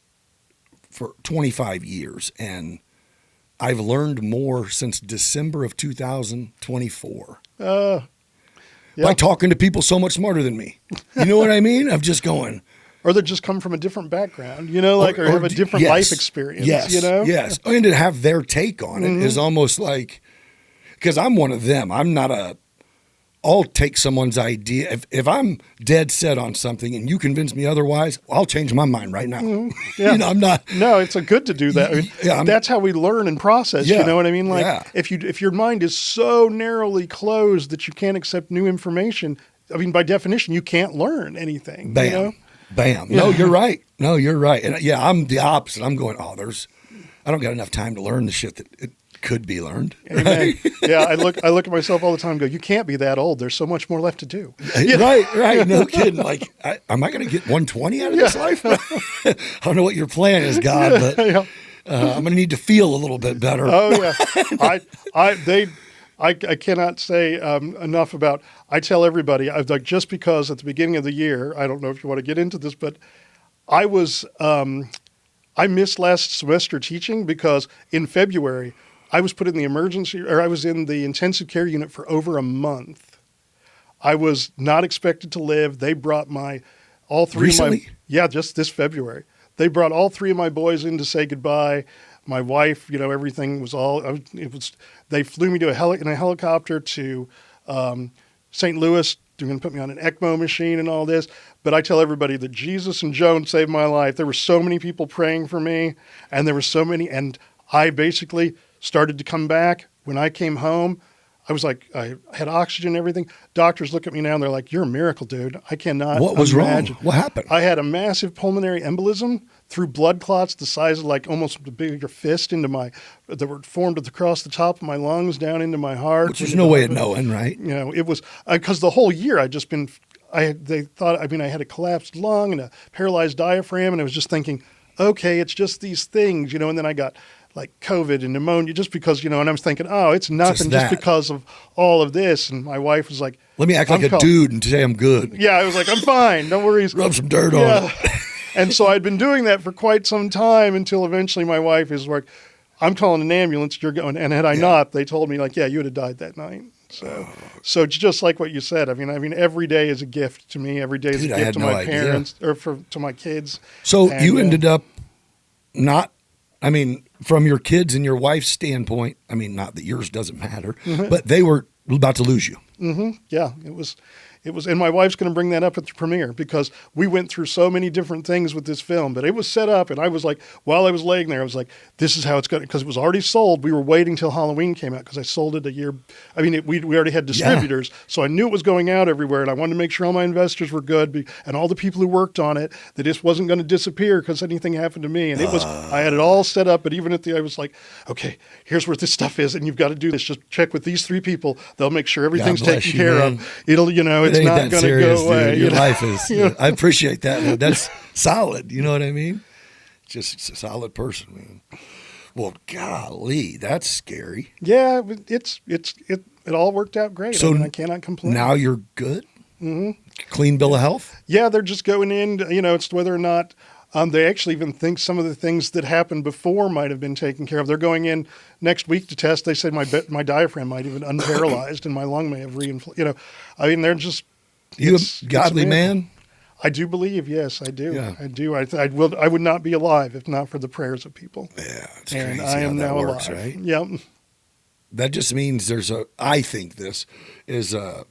for 25 years and I've learned more since December of 2024 by talking to people so much smarter than me. You know what I mean? I'm just going. Or they just come from a different background, or have a different life experience, Yes. And to have their take on it is almost like, because I'm one of them. I'll take someone's idea. If I'm dead set on something and you convince me otherwise, I'll change my mind right now. Mm-hmm. Yeah. I'm not. No, it's good to do that. That's how we learn and process. You know what I mean? If your mind is so narrowly closed that you can't accept new information, by definition, you can't learn anything. Bam. Bam. No, you're right. And I'm the opposite. I'm going, I don't got enough time to learn the shit that it could be learned. Amen. Yeah. I look at myself all the time and go, you can't be that old. There's so much more left to do. Right. No kidding. Am I going to get 120 out of this life? I don't know what your plan is, God, but I'm going to need to feel a little bit better. Oh yeah. I cannot say enough about, I tell everybody, just because at the beginning of the year, I don't know if you want to get into this, but I missed last semester teaching because in February, I was put in I was in the intensive care unit for over a month. I was not expected to live. They brought all three Recently? Just this February. They brought all three of my boys in to say goodbye. My wife, everything was they flew me in a helicopter to St. Louis. They're going to put me on an ECMO machine and all this. But I tell everybody that Jesus and Joan saved my life. There were so many people praying for me, and there were so many, and I basically started to come back. When I came home, I was like, I had oxygen and everything. Doctors look at me now and they're like, you're a miracle, dude. I cannot What was imagine. wrong? What happened? I had a massive pulmonary embolism through blood clots the size of like almost a bigger fist that were formed across the top of my lungs down into my heart. Which there's no way of knowing, right? You know, it was because the whole year I'd just been, they thought, I mean, I had a collapsed lung and a paralyzed diaphragm, and I was just thinking, okay, it's just these things, you know, and then I got like COVID and pneumonia just because, you know, and I was thinking, oh, it's nothing just because of all of this. And my wife was like, let me act like a dude and say I'm good. Yeah, I was like, I'm fine. Don't worry. Rub some dirt on it. And so I'd been doing that for quite some time until eventually my wife is like, I'm calling an ambulance. You're going. And had I not, they told me like, yeah, you would have died that night. So it's just like what you said. I mean, every day is a gift to me. Every day is a gift to my parents or to my kids. So you ended up not, I mean, from your kids and your wife's standpoint, I mean, not that yours doesn't matter, but they were about to lose you. Mm-hmm. Yeah, it was, and my wife's going to bring that up at the premiere because we went through so many different things with this film, but it was set up, and I was like, while I was laying there, I was like, this is how it's going to, because it was already sold. We were waiting till Halloween came out because I sold it a year. I mean, we already had distributors, so I knew it was going out everywhere, and I wanted to make sure all my investors were good, and all the people who worked on it, that this wasn't going to disappear because anything happened to me, and it was, I had it all set up, but even I was like, okay, here's where this stuff is, and you've got to do this. Just check with these 3 people. They'll make sure everything's taken care of. It'll, you know, it's not going to go away. Dude. Your life is, I appreciate that. Man. That's solid. You know what I mean? Just a solid person, man. Well, golly, that's scary. Yeah, it all worked out great. So I mean, I cannot complain. Now you're good? Mm-hmm. Clean bill of health? Yeah, they're just going in, you know, it's whether or not they actually even think some of the things that happened before might have been taken care of. They're going in next week to test. They said my diaphragm might even unparalyzed and my lung may have reinflamed. You know, I mean, they're just. You a godly man? I do believe, yes, I do. Yeah. I do. I would not be alive if not for the prayers of people. Yeah, it's and crazy I am how that now works, alive. right? Yep. That just means I think this is it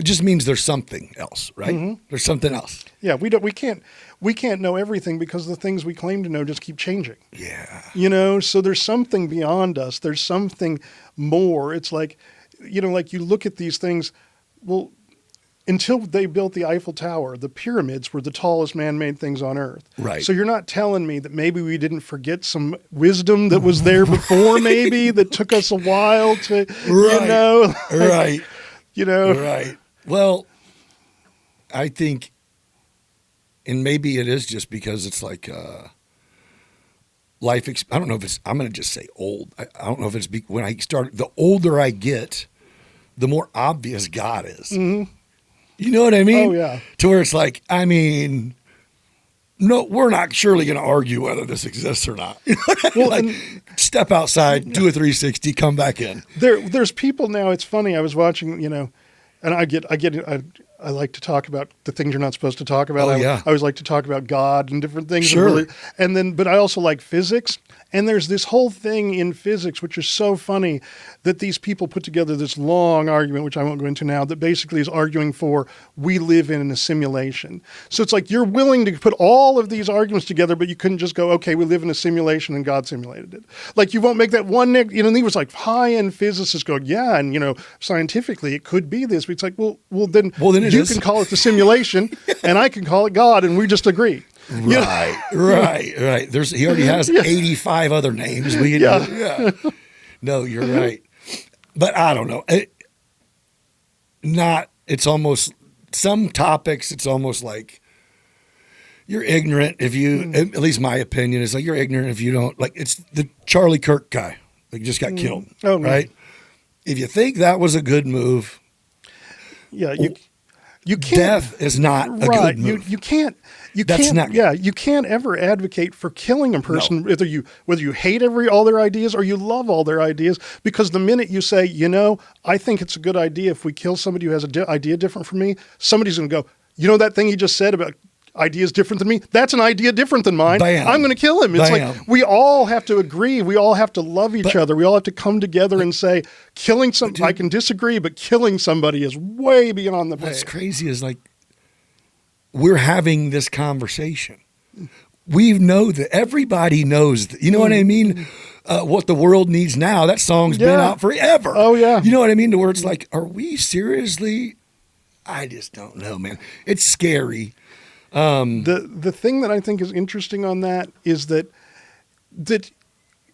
just means there's something else, right? Mm-hmm. There's something else. Yeah, we can't know everything because the things we claim to know just keep changing. Yeah. You know, so there's something beyond us. There's something more. It's like, you know, like you look at these things, well, until they built the Eiffel Tower, the pyramids were the tallest man-made things on Earth. Right. So you're not telling me that maybe we didn't forget some wisdom that was there before, maybe that took us a while to, you know, right. You know, right. Well, I think, and maybe it is just because it's like life. I don't know if it's. I'm going to just say old. I don't know if it's when I started. The older I get, the more obvious God is. Mm-hmm. You know what I mean? Oh, yeah. To where it's like, I mean, no, we're not surely going to argue whether this exists or not. Well, like, step outside, do a 360, come back in. There's people now. It's funny. I was watching, you know, and I like to talk about the things you're not supposed to talk about. Oh, yeah. I always like to talk about God and different things. Sure. But I also like physics. And there's this whole thing in physics, which is so funny, that these people put together this long argument, which I won't go into now, that basically is arguing for we live in a simulation. So it's like you're willing to put all of these arguments together, but you couldn't just go, okay, we live in a simulation and God simulated it. Like you won't make that one, you know, and he was like high-end physicists going, yeah, and, you know, scientifically it could be this. But it's like, well, then you can call it the simulation and I can call it God and we just agree. Right. He already has 85 other names. No, you're right. But I don't know. It's almost, some topics, it's almost like you're ignorant if you, at least my opinion is like you're ignorant if you don't, like it's the Charlie Kirk guy that just got killed. Oh, right? No. If you think that was a good move. Yeah, you can't. Death is not a good move. You can't ever advocate for killing a person, whether you hate all their ideas or you love all their ideas, because the minute you say, you know, I think it's a good idea if we kill somebody who has an idea different from me, somebody's going to go, you know, that thing he just said about ideas different than me, that's an idea different than mine. Bam. I'm going to kill him. It's like we all have to agree. We all have to love each other. We all have to come together and say, I can disagree, but killing somebody is way beyond the pay. What's crazy is like, we're having this conversation. we know that everybody knows, you know what I mean? What the world needs now. That song's been out forever. Oh, yeah. You know what I mean? To where it's like, are we seriously? I just don't know, man. It's scary. The thing that I think is interesting on that is that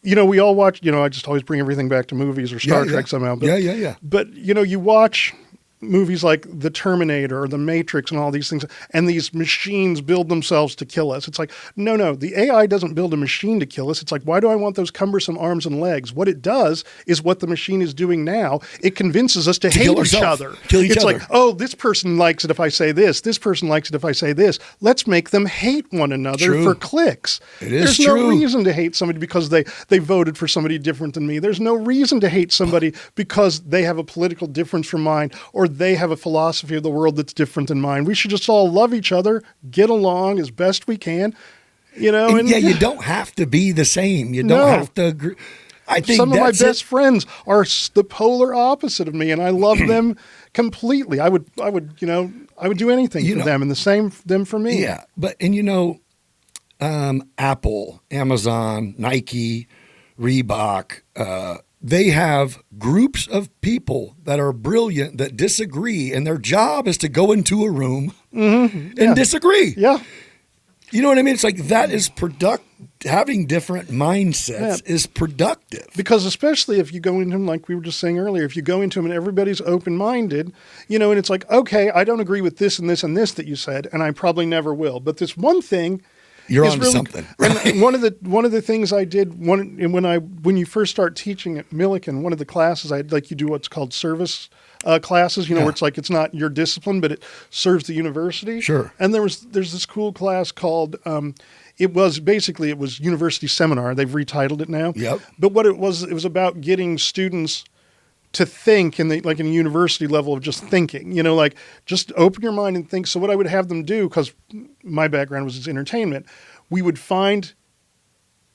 you know, we all watch, you know, I just always bring everything back to movies or Star Trek somehow. But, Yeah. But, you know, you watch movies like The Terminator or The Matrix and all these things, and these machines build themselves to kill us. It's like, no, the AI doesn't build a machine to kill us. It's like, why do I want those cumbersome arms and legs? What it does is what the machine is doing now. It convinces us to hate each other. It's like, oh, this person likes it if I say this. This person likes it if I say this. Let's make them hate one another for clicks. There's no reason to hate somebody because they voted for somebody different than me. There's no reason to hate somebody because they have a political difference from mine or they have a philosophy of the world that's different than mine. We should just all love each other, get along as best we can, you know. And you don't have to be the same. You don't have to agree. I think some of my best friends are the polar opposite of me, and I love them completely. I would do anything for them, and the same them for me. Yeah, but Apple, Amazon, Nike, Reebok, they have groups of people that are brilliant that disagree, and their job is to go into a room and disagree. Yeah. You know what I mean? It's like that is having different mindsets is productive. Because especially if you go into them, like we were just saying earlier, if you go into them and everybody's open-minded, you know, and it's like, okay, I don't agree with this and this and this that you said, and I probably never will. But this one thing you're on really, something. Right? And one of the things I did when you first start teaching at Millikan, one of the classes you do what's called service classes, you know, where it's like it's not your discipline, but it serves the university. Sure. And there's this cool class called it was university seminar. They've retitled it now. Yep. But what it was about getting students to think in a university level of just thinking, you know, like just open your mind and think. So what I would have them do, because my background was entertainment, we would find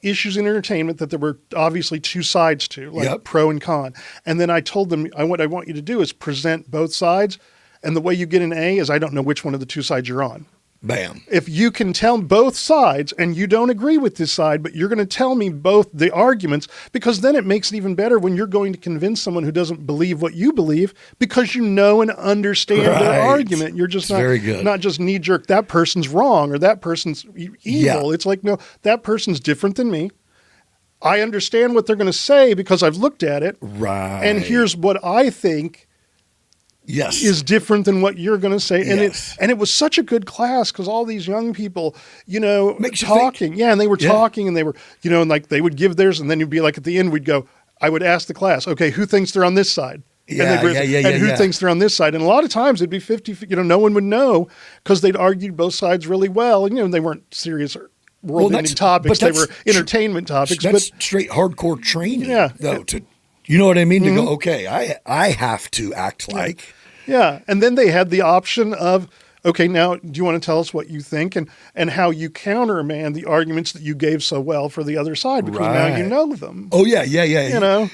issues in entertainment that there were obviously two sides to, like pro and con. And then I told them, what I want you to do is present both sides. And the way you get an A is I don't know which one of the two sides you're on. Bam. If you can tell both sides and you don't agree with this side, but you're going to tell me both the arguments, because then it makes it even better when you're going to convince someone who doesn't believe what you believe because you know and understand their argument. You're just not just knee jerk, that person's wrong or that person's evil. Yeah. It's like, no, that person's different than me. I understand what they're going to say because I've looked at it. Right. And here's what I think is different than what you're going to say. And it was such a good class because all these young people, you know, talking. Yeah, and they were talking and they were, you know, and like they would give theirs and then you'd be like at the end we'd go, I would ask the class, okay, who thinks they're on this side? And who thinks they're on this side? And a lot of times it'd be 50, you know, no one would know because they'd argued both sides really well. And, you know, they weren't serious or world-ending topics. They were entertainment topics. That's straight hardcore training, though, you know what I mean? To go, okay, I have to act like. Yeah. And then they had the option of, okay, now do you want to tell us what you think and how you countermand the arguments that you gave so well for the other side? Because now you know them. Oh, yeah. You know?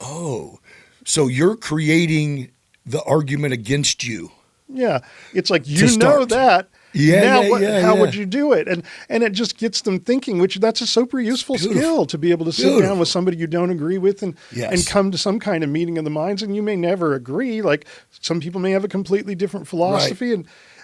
Oh, so you're creating the argument against you. Yeah. It's like, you know that. How would you do it? And it just gets them thinking, which that's a super useful skill to be able to sit down with somebody you don't agree with and come to some kind of meeting of the minds. And you may never agree. Like some people may have a completely different philosophy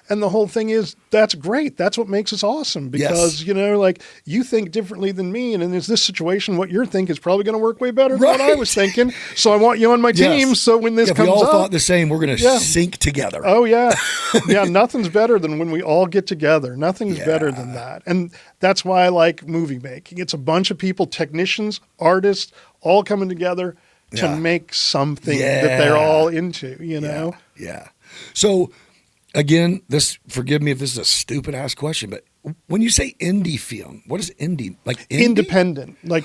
and the whole thing is that's great. That's what makes us awesome because, you know, like you think differently than me. And in this situation, what you're thinking is probably going to work way better than what I was thinking. So I want you on my team. So when this comes up. If we all thought the same, we're going to sync together. Oh, yeah. Yeah. Nothing's better than when we all get together. Nothing's better than that. And that's why I like movie making. It's a bunch of people, technicians, artists, all coming together to make something that they're all into, you know? Yeah. So, again, forgive me if this is a stupid ass question, but when you say indie film, what is indie? Like indie? Independent, like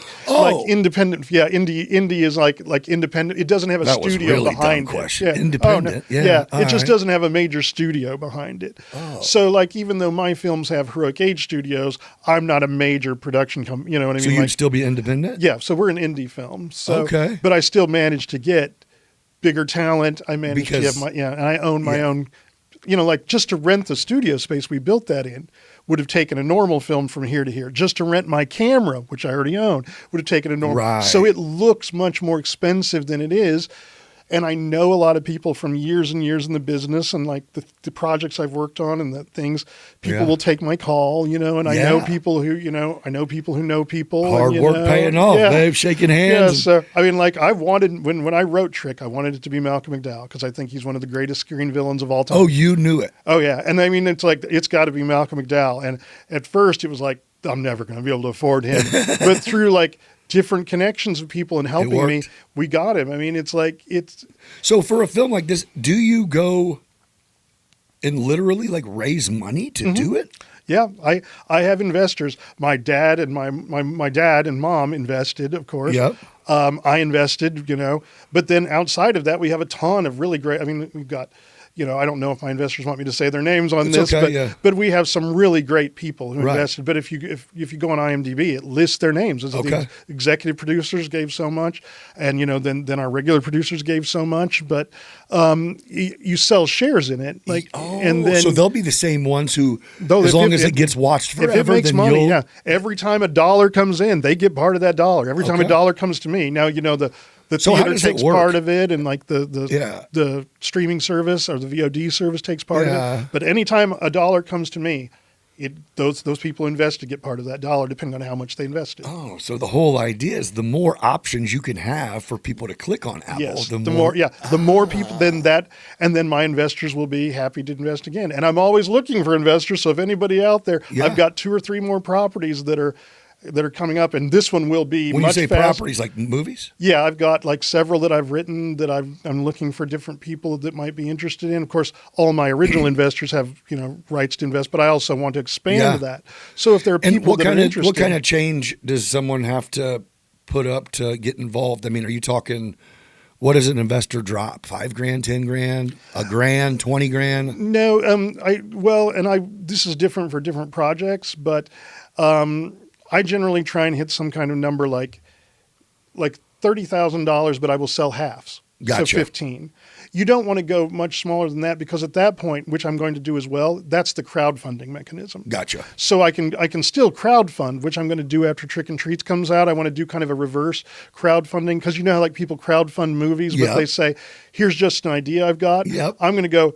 independent. Yeah, indie is like independent. It doesn't have a studio behind it. Yeah. Independent. Oh, no. It just doesn't have a major studio behind it. Oh. So, like, even though my films have Heroic Age Studios, I'm not a major production company. You know what I mean? So you'd still be independent? Yeah. So we're an indie film. So, but I still manage to get bigger talent. I manage to have and I own my own like just to rent the studio space we built that in would have taken a normal film from here to here. Just to rent my camera, which I already own, would have taken a normal. Right. So it looks much more expensive than it is. And I know a lot of people from years and years in the business and like the projects I've worked on and the things, people will take my call, and I know people who, know people who know people. Hard and, work paying off. Yeah. They've shaken hands. Yeah, so, I mean, like I wanted, when I wrote Trick, I wanted it to be Malcolm McDowell because I think he's one of the greatest screen villains of all time. Oh, you knew it. Oh, yeah. And I mean, it's like, it's got to be Malcolm McDowell. And at first it was like, I'm never going to be able to afford him. But through like different connections of people and helping me, we got him. I mean, it's like, So for a film like this, do you go and literally like raise money to do it? Yeah, I have investors. My dad and my dad and mom invested, of course. Yep. I invested, but then outside of that, we have a ton of really great, I mean, we've got, I don't know if my investors want me to say their names on It's this, okay, but we have some really great people who Right. invested. But if you go on IMDb, it lists their names. As Okay. the executive producers gave so much, and then our regular producers gave so much. But you sell shares in it, and then so they'll be the same ones who, Though as if long it- as it gets watched forever, if it makes then money, you'll. yeah. Every time a dollar comes in, they get part of that dollar. Every time a Okay. dollar comes to me, now the So how theater does it takes work? part of it, and like Yeah. the streaming service or the VOD service takes part Yeah. of it. But anytime a dollar comes to me, those people invest to get part of that dollar, depending on how much they invested. Oh, so the whole idea is the more options you can have for people to click on Apple, Yes, the more people than that, and then my investors will be happy to invest again. And I'm always looking for investors. So if anybody out there, Yeah. I've got 2 or 3 more properties that are coming up, and this one will be When you much say faster. properties, like movies? Yeah, I've got like several that I've written that I'm looking for different people that might be interested in. Of course, all my original investors have rights to invest, but I also want to expand that. So if there are And people what that kind are of interested, what kind of change does someone have to put up to get involved? I mean, are you talking? What does an investor drop? $5,000, $10,000, $1,000, $20,000? No, this is different for different projects, but I generally try and hit some kind of number like $30,000, but I will sell halves. Gotcha. So 15. You don't want to go much smaller than that because at that point, which I'm going to do as well, that's the crowdfunding mechanism. Gotcha. So I can still crowdfund, which I'm going to do after Trick and Treats comes out. I want to do kind of a reverse crowdfunding because how like people crowdfund movies, but Yep. they say, here's just an idea I've got. Yep. I'm going to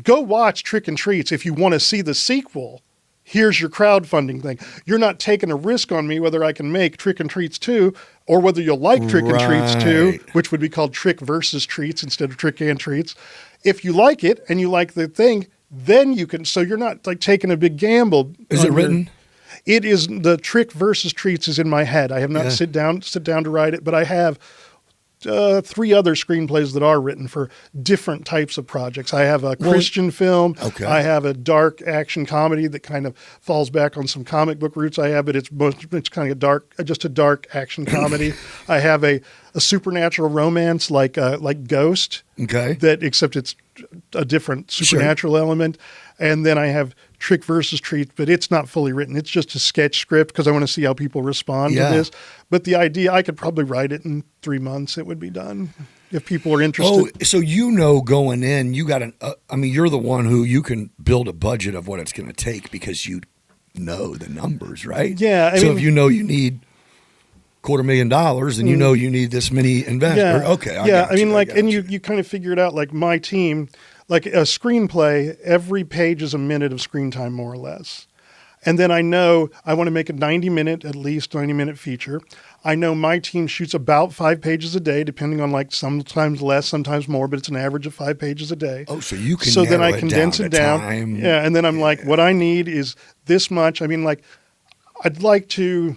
go watch Trick and Treats if you want to see the sequel. Here's your crowdfunding thing. You're not taking a risk on me whether I can make Trick and Treats 2 or whether you'll like Trick and Treats 2, Right. which would be called Trick versus Treats instead of Trick and Treats. If you like it and you like the thing, then you can. So you're not like taking a big gamble. Is it written? It is. The Trick versus Treats is in my head. I have not sit down to write it, but I have 3 other screenplays that are written for different types of projects. I have a Christian film. Okay. I have a dark action comedy that kind of falls back on some comic book roots I have, but it's kind of a dark action comedy. I have a supernatural romance like Ghost. Okay. Except it's a different supernatural element. And then I have Trick versus Treat, but it's not fully written. It's just a sketch script because I want to see how people respond to this. But the idea, I could probably write it in 3 months. It would be done if people are interested. Oh, so going in, you got you're the one who you can build a budget of what it's going to take because you know the numbers, right? Yeah. So if you know you need $250,000 and you need this many investors. Yeah. Okay. You kind of figure it out. Like my team, like a screenplay, every page is a minute of screen time, more or less. And then I know I want to make a 90-minute feature. I know my team shoots about 5 pages a day, depending on like sometimes less, sometimes more, but it's an average of 5 pages a day. Oh, so you can. So then I narrow condense it down. Time. Yeah, and then I'm like, what I need is this much. I mean, like, I'd like to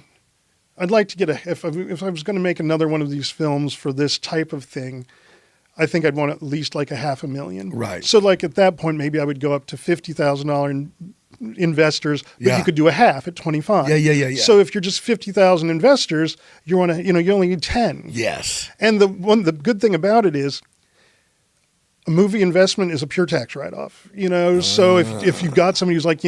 get if I was going to make another one of these films for this type of thing, I think I'd want at least like $500,000. Right. So like at that point, maybe I would go up to $50,000 investors, but you could do a half at 25. Yeah. So if you're just 50,000 investors, you only need 10. Yes. And the good thing about it is a movie investment is a pure tax write-off, So if you've got somebody who's like,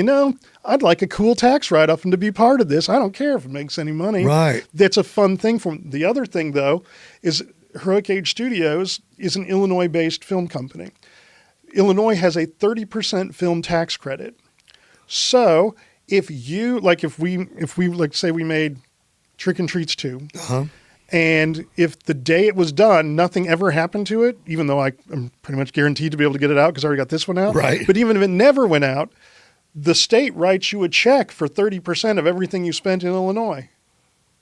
I'd like a cool tax write-off and to be part of this, I don't care if it makes any money. Right. That's a fun thing for them. The other thing though is Heroic Age Studios is an Illinois-based film company. Illinois has a 30% film tax credit. So if we like say we made Trick and Treats 2, and if the day it was done, nothing ever happened to it, even though I'm pretty much guaranteed to be able to get it out because I already got this one out. Right. But even if it never went out, the state writes you a check for 30% of everything you spent in Illinois.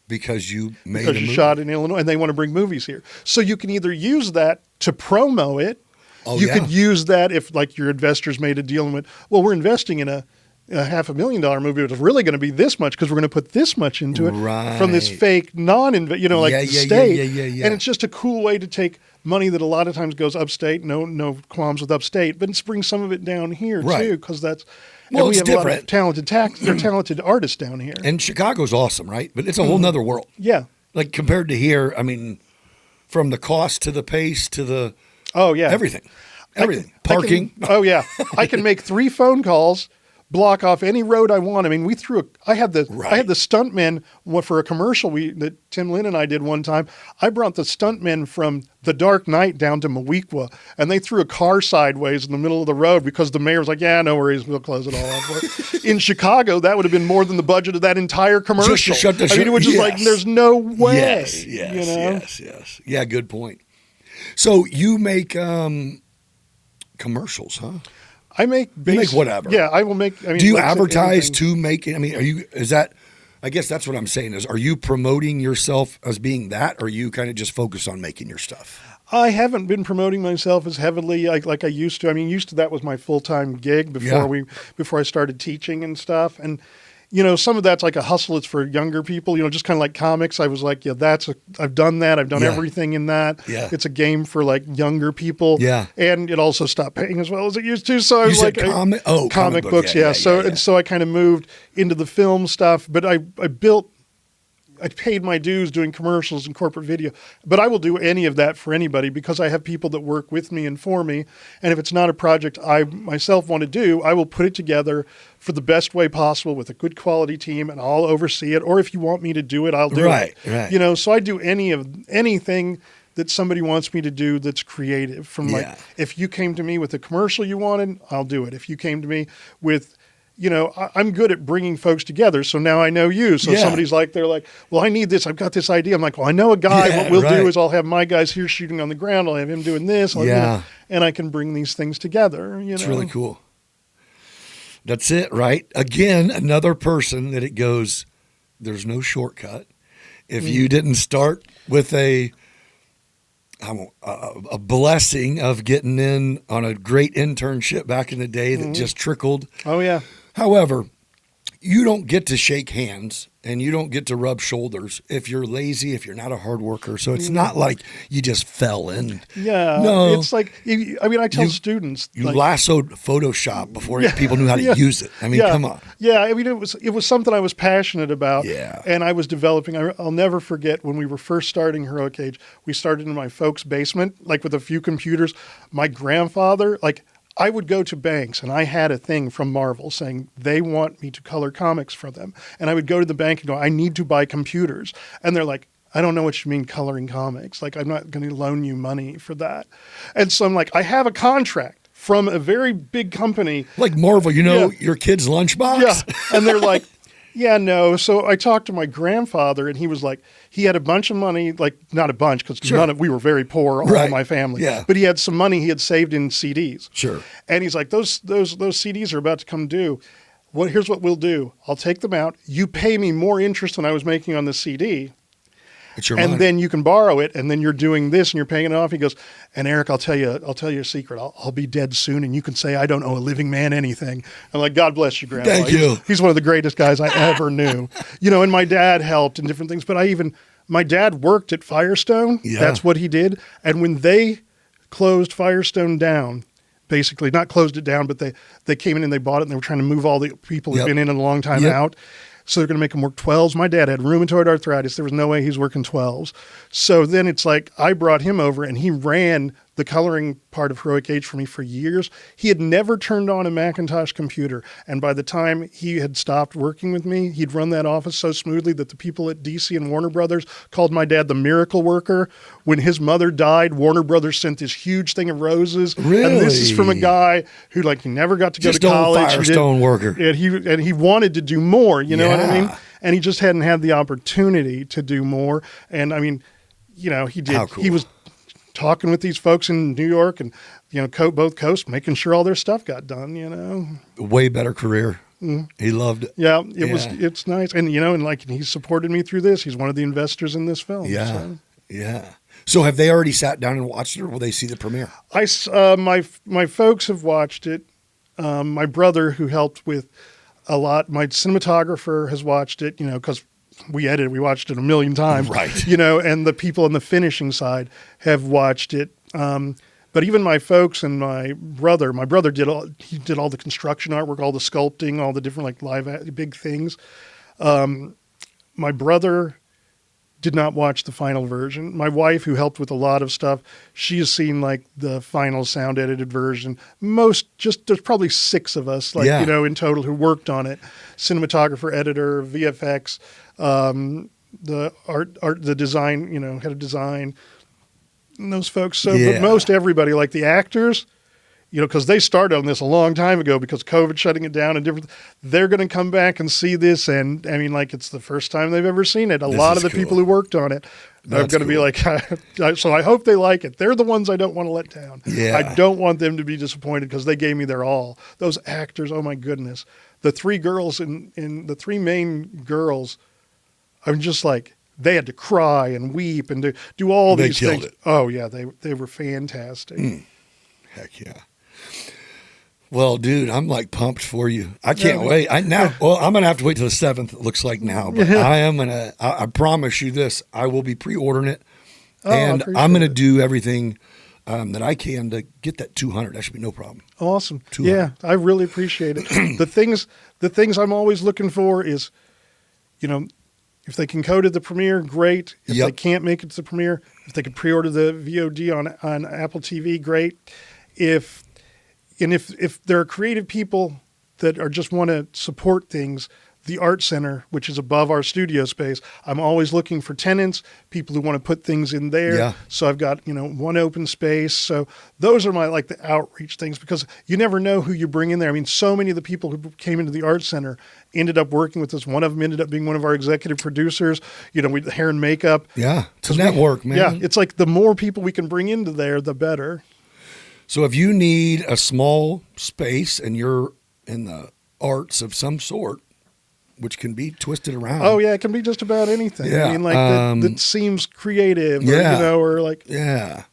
Because you made Because a you movie. shot in Illinois, and they want to bring movies here. So you can either use that to promo it. Oh, You yeah. could use that if like your investors made a deal and went, well, we're investing in a $500,000 movie. It's really going to be this much because we're going to put this much into it from this Right. fake the state. Yeah. And it's just a cool way to take money that a lot of times goes upstate. No qualms with upstate, but bring some of it down here Right. too, because that's Well, and we it's have a lot of different. talented artists down here. And Chicago's awesome, right? But it's a whole nother world. Yeah. Like compared to here, I mean, from the cost to the pace to the Oh yeah. everything. Everything. I can- Parking. oh yeah. I can make 3 phone calls, block off any road I want. I mean, I had the stuntmen for a commercial that Tim Lynn and I did one time. I brought the stuntmen from The Dark Knight down to Moweaqua, and they threw a car sideways in the middle of the road because the mayor was like, yeah, no worries, we'll close it all off. In Chicago, that would have been more than the budget of that entire commercial. Just to shut the I mean, it was just yes. like, there's no way. Yes. Yes. Yeah, good point. So you make commercials, huh? I make You make whatever. Yeah, I will make. I mean, Do you like I said, advertise anything. to make it? I mean, I guess that's what I'm saying is, are you promoting yourself as being that, or are you kind of just focused on making your stuff? I haven't been promoting myself as heavily like I used to. I mean, that was my full-time gig before I started teaching and stuff. And some of that's like a hustle. It's for younger people, just kind of like comics. I was like, yeah, I've done that. I've done Yeah. everything in that. Yeah. It's a game for like younger people. Yeah. And it also stopped paying as well as it used to. So I was said like, comic book. books. Yeah. So I kind of moved into the film stuff, but I paid my dues doing commercials and corporate video, but I will do any of that for anybody because I have people that work with me and for me. And if it's not a project I myself want to do, I will put it together for the best way possible with a good quality team, and I'll oversee it. Or if you want me to do it, I'll do it. Right. So I do anything that somebody wants me to do that's creative. From like, if you came to me with a commercial you wanted, I'll do it. If you came to me with I'm good at bringing folks together. So now I know you. So somebody's like, they're like, well, I need this. I've got this idea. I'm like, well, I know a guy. Yeah, what we'll right. do is I'll have my guys here shooting on the ground. I'll have him doing this. And I can bring these things together. It's really cool. That's it, right? Again, another person that it goes, there's no shortcut. If you didn't start with a blessing of getting in on a great internship back in the day that just trickled. Oh, yeah. However, you don't get to shake hands and you don't get to rub shoulders if you're lazy, if you're not a hard worker. So it's not like you just fell in. Yeah. No. It's like, I tell students. You like, lassoed Photoshop before people knew how to use it. I mean, come on. Yeah, I mean, it was something I was passionate about. Yeah. And I was developing. I'll never forget when we were first starting Heroic Age, we started in my folks' basement, like with a few computers. My grandfather, I would go to banks, and I had a thing from Marvel saying they want me to color comics for them. And I would go to the bank and go, I need to buy computers. And they're like, I don't know what you mean coloring comics. Like, I'm not going to loan you money for that. And so I'm like, I have a contract from a very big company. Like Marvel, your kid's lunchbox? Yeah. And they're like, yeah, no. So I talked to my grandfather, and he was like, he had a bunch of money, like not a bunch, because we were very poor, all my family. Yeah. But he had some money he had saved in CDs. Sure. And he's like, those CDs are about to come due. Well, here's what we'll do. I'll take them out. You pay me more interest than I was making on the CD. It's your And money. then you can borrow it, and then you're doing this and you're paying it off. He goes, and Eric, I'll tell you a secret. I'll be dead soon, and you can say I don't owe a living man anything. I'm like, God bless you, Grandpa. Thank you. He's one of the greatest guys I ever knew. And my dad helped in different things, but my dad worked at Firestone. Yeah. That's what he did. And when they closed Firestone down, basically not closed it down, but they came in and they bought it, and they were trying to move all the people who'd been in a long time out. So they're going to make him work 12s. My dad had rheumatoid arthritis. There was no way he's working 12s. So then it's like I brought him over, and he ran the coloring part of Heroic Age for me for years. He had never turned on a Macintosh computer. And by the time he had stopped working with me, he'd run that office so smoothly that the people at DC and Warner Brothers called my dad the miracle worker. When his mother died, Warner Brothers sent this huge thing of roses. Really? And this is from a guy who he never got to go Just to college. old Firestone worker. And he wanted to do more, you know what I Yeah. mean? And he just hadn't had the opportunity to do more. And I mean, he did. How cool. He was talking with these folks in New York and, both coasts, making sure all their stuff got done, Way better career. He loved it. Yeah, it's nice. And, and he supported me through this. He's one of the investors in this film. Yeah. So. Yeah. So have they already sat down and watched it, or will they see the premiere? My folks have watched it. My brother, who helped with a lot, my cinematographer has watched it, because we watched it a million times. Right. And the people on the finishing side have watched it. But even my folks and my brother did all the construction artwork, all the sculpting, all the different big things. My brother did not watch the final version. My wife, who helped with a lot of stuff, she has seen the final sound edited version. There's probably 6 of us, in total who worked on it. Cinematographer, editor, VFX, the art, the design, head of design, and those folks. So, but most everybody, like the actors, because they started on this a long time ago because COVID shutting it down and different, they're going to come back and see this. And I mean, it's the first time they've ever seen it. A lot of the people who worked on it are going to be like, so I hope they like it. They're the ones I don't want to let down. Yeah. I don't want them to be disappointed because they gave me their all. Those actors, oh my goodness. The 3 girls in the 3 main girls, I'm just they had to cry and weep and do all these things. It. Oh yeah, they were fantastic. Heck yeah. Well, dude, I'm pumped for you. I can't wait. I'm going to have to wait till the 7th, it looks like now, but I promise you this, I will be pre-ordering it and I'm going to do everything that I can to get that 200. That should be no problem. Awesome. 200. Yeah, I really appreciate it. The things I'm always looking for is, if they can go to the premiere, great. If they can't make it to the premiere, if they can pre-order the VOD on Apple TV, great. If there are creative people that are just want to support things, the Art Center, which is above our studio space, I'm always looking for tenants, people who want to put things in there. Yeah. So I've got, one open space. So those are my the outreach things, because you never know who you bring in there. I mean, so many of the people who came into the Art Center ended up working with us. One of them ended up being one of our executive producers, with hair and makeup. Yeah. It's a network, man. Yeah. It's the more people we can bring into there, the better. So if you need a small space and you're in the arts of some sort, which can be twisted around. Oh yeah, it can be just about anything. Yeah. I mean, that seems creative. Or, Yeah.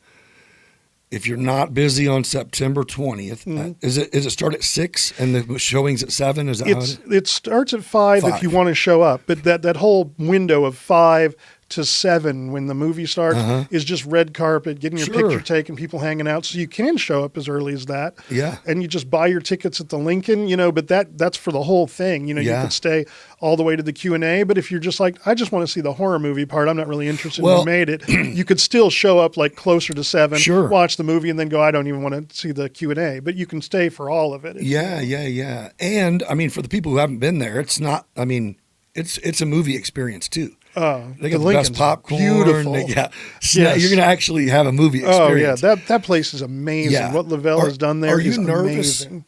If you're not busy on September 20th, is it start at 6 and the showing's at 7? Is that it starts at 5 if you want to show up, but that whole window of 5 to 7 when the movie starts is just red carpet, getting your picture taken, people hanging out. So you can show up as early as that. Yeah. And you just buy your tickets at the Lincoln, but that's for the whole thing. You could stay all the way to the Q&A, but if you're just I just want to see the horror movie part, I'm not really interested in who made it, you could still show up closer to 7, watch the movie, and then go, I don't even want to see the Q&A, but you can stay for all of it. Yeah. And I mean, for the people who haven't been there, it's not, I mean, it's a movie experience too. They got the best popcorn. Beautiful. You're going to actually have a movie experience. Oh yeah, that place is amazing. Yeah. What Lavelle has done there is nervous? amazing.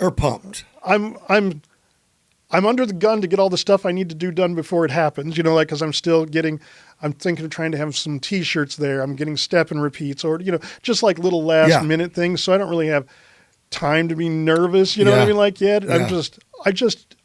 Or pumped? I'm under the gun to get all the stuff I need to do done before it happens. Because I'm thinking of trying to have some T-shirts there. I'm getting step and repeats, or just little last minute things. So I don't really have time to be nervous. What I mean? Yet. Yeah.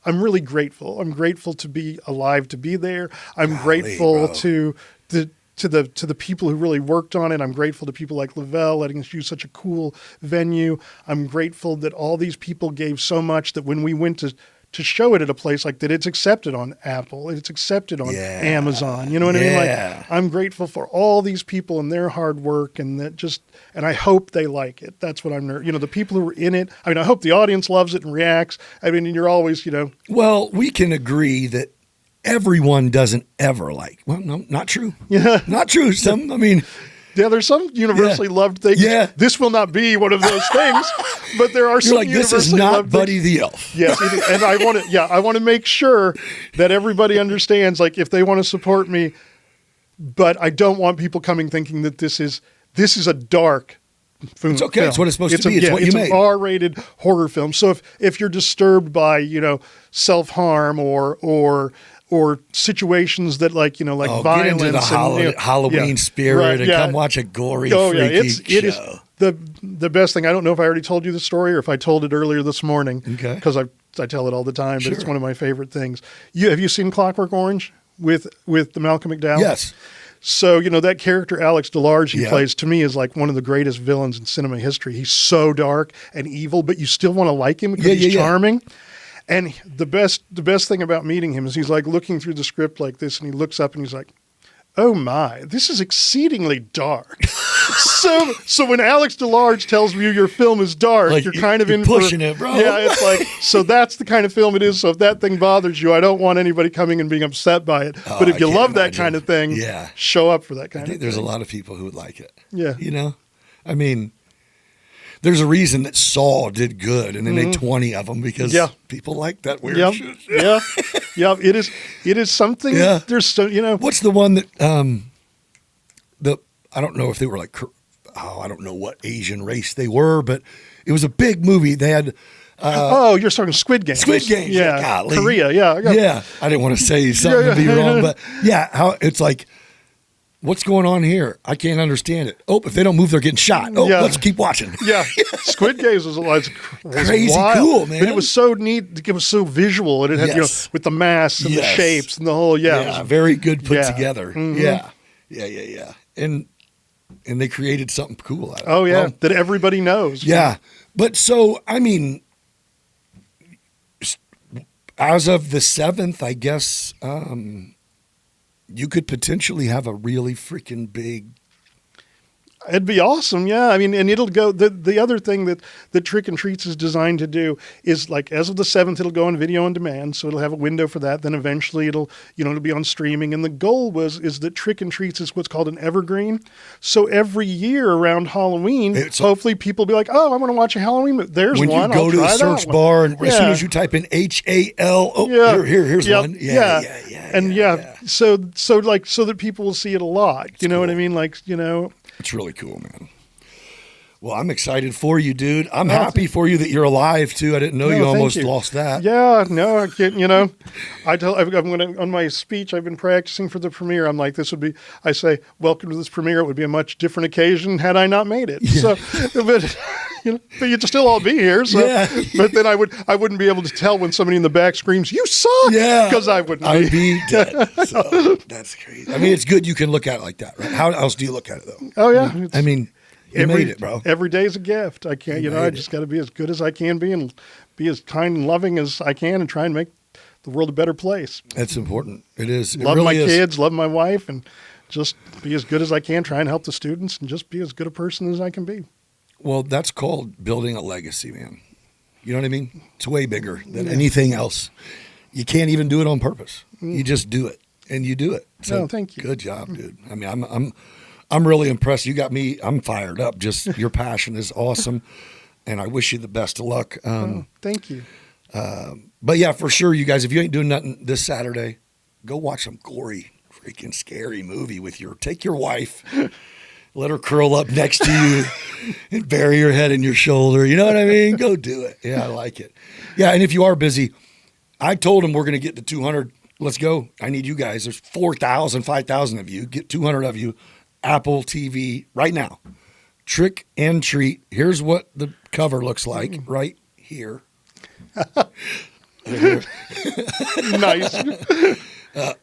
I'm really grateful. I'm grateful to be alive, to be there. I'm grateful to the people who really worked on it. I'm grateful to people like Lavelle letting us use such a cool venue. I'm grateful that all these people gave so much that when we went to show it at a place like that, it's accepted on Apple, it's accepted on Amazon. You know what I mean? I'm grateful for all these people and their hard work, and and I hope they like it. That's what I'm, the people who were in it. I mean, I hope the audience loves it and reacts. I mean, you're always, Well, we can agree that everyone doesn't ever like. Well, no, not true. Yeah. Not true. I mean, Yeah, there's some universally loved things. Yeah. This will not be one of those things, but there are You're some like, this is universally not loved Buddy things. the Elf. Yes, and I want to make sure that everybody understands, like, if they want to support me, but I don't want people coming thinking that this is a dark film. It's okay. It's what it's supposed to be. It's what you it's made. an R-rated horror film. So if you're disturbed by, self-harm or situations that like Get violence into the Halloween spirit and come watch a gory, freaky it is show. the best thing. I don't know if I already told you the story or if I told it earlier this morning. Okay. Because I tell it all the time, but it's Sure. one of my favorite things. Have you seen Clockwork Orange with the Malcolm McDowell? Yes. So, that character, Alex DeLarge, he Yeah. plays, to me, is like one of the greatest villains in cinema history. He's so dark and evil, but you still want to like him because he's charming. And the best thing about meeting him is he's like looking through the script like this, and he looks up and he's like, oh my, this is exceedingly dark. so when Alex DeLarge tells you your film is dark, Like, you're kind of you're in pushing for, it, bro. Yeah, it's like, so that's the kind of film it is. So if that thing bothers you, I don't want anybody coming and being upset by it. Oh, But if I you can't love that imagine. kind of thing, Yeah. show up for that kind I of think thing. there's a lot of people who would like it. Yeah. I mean, there's a reason that Saw did good, and they made 20 of them because people like that weird Yep. shit. Yeah. It is something. Yeah. There's so, What's the one that I don't know if they were like, I don't know what Asian race they were, but it was a big movie. They had you're talking Squid Games. Squid Games. Yeah. Golly. Korea. Yeah. Yeah. I didn't want to say something to be wrong, but how it's like, what's going on here? I can't understand it. Oh, if they don't move, they're getting shot. Oh, let's keep watching. Yeah, Squid Games was Crazy wild, cool, man. But it was so neat. It was so visual, and it had with the masks and the shapes and the whole. Yeah, it was, very good put together. Mhm. Yeah. And they created something cool out of it. Oh yeah, Well, that everybody knows. yeah. But so I mean, as of the 7th, I guess you could potentially have a really freaking big. It'd be awesome, yeah. I mean, and it'll go. The other thing that Trick and Treats is designed to do is, like, as of the 7th, it'll go on video on demand, so it'll have a window for that. Then eventually it'll be on streaming. And the goal is that Trick and Treats is what's called an evergreen. So every year around Halloween, hopefully people will be like, oh, I want to watch a Halloween movie. There's when one. you go I'll to the try search that bar, one. and as soon as you type in HAL, here's one. So that people will see it a lot. You know what I mean? Like, It's really cool, man. Well, I'm excited for you, dude. I'm happy for you that you're alive too. I didn't know you almost lost that. Yeah, no, I can't. I'm going on my speech. I've been practicing for the premiere. I'm like, I say, welcome to this premiere. It would be a much different occasion had I not made it. Yeah. So, but you'd still all be here. So, but then I wouldn't be able to tell when somebody in the back screams, "You suck!" Yeah, because I wouldn't. I'd be dead. So, that's crazy. I mean, it's good you can look at it like that, right? How else do you look at it though? Oh yeah, I mean. You made it, bro. Every day's a gift. I can't, I just got to be as good as I can be and be as kind and loving as I can and try and make the world a better place. That's important. It is. Love really my is. kids, love my wife, and just be as good as I can, try and help the students, and just be as good a person as I can be. Well, that's called building a legacy, man. You know what I mean? It's way bigger than anything else. You can't even do it on purpose. You just do it, and you do it. So, thank you. Good job, dude. I mean, I'm really impressed. You got me. I'm fired up. Just your passion is awesome, and I wish you the best of luck. Thank you. But yeah, for sure, you guys, if you ain't doing nothing this Saturday, go watch some gory, freaking scary movie take your wife, let her curl up next to you and bury your head in your shoulder. You know what I mean? Go do it. Yeah, I like it. Yeah, and if you are busy, I told him we're going to get to 200. Let's go. I need you guys. There's 4,000, 5,000 of you. Get 200 of you. Apple TV right now. Trick and Treat. Here's what the cover looks like right here. Nice.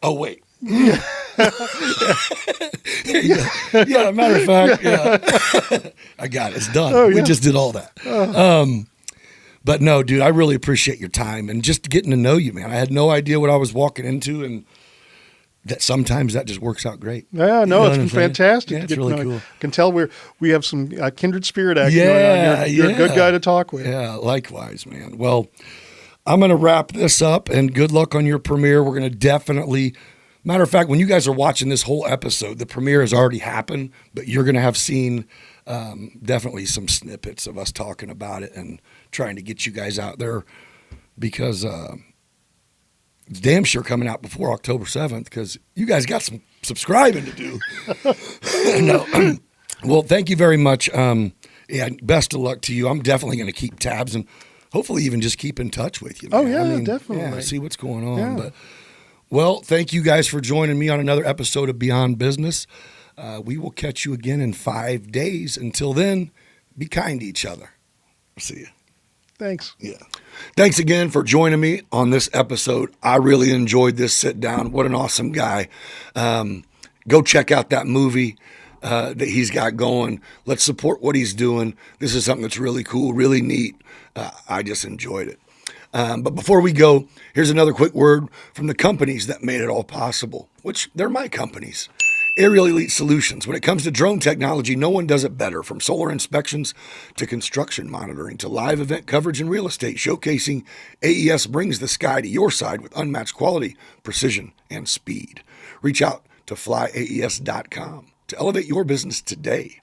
Oh, wait. Yeah, matter of fact, I got it. It's done. Oh, yeah. We just did all that. But no, dude, I really appreciate your time and just getting to know you, man. I had no idea what I was walking into, and that sometimes that just works out great. Yeah, no, it's been fantastic. Yeah, it's really cool. I can tell we have some kindred spirit action going on. You're a good guy to talk with. Yeah, likewise, man. Well, I'm going to wrap this up, and good luck on your premiere. We're going to definitely Matter of fact, when you guys are watching this whole episode, the premiere has already happened, but you're going to have seen definitely some snippets of us talking about it and trying to get you guys out there, because it's damn sure coming out before October 7th, because you guys got some subscribing to do. No. Well, thank you very much. Yeah, best of luck to you. I'm definitely going to keep tabs and hopefully even just keep in touch with you, man. Oh, yeah, definitely. Yeah, see what's going on. Yeah. But, well, thank you guys for joining me on another episode of Beyond Business. We will catch you again in 5 days. Until then, be kind to each other. See you. Thanks. Yeah. Thanks again for joining me on this episode. I really enjoyed this sit down. What an awesome guy. Go check out that movie that he's got going. Let's support what he's doing. This is something that's really cool, really neat. I just enjoyed it. But before we go, here's another quick word from the companies that made it all possible, which they're my companies. Aerial Elite Solutions. When it comes to drone technology, no one does it better. From solar inspections to construction monitoring to live event coverage and real estate, showcasing AES brings the sky to your side with unmatched quality, precision, and speed. Reach out to flyaes.com to elevate your business today.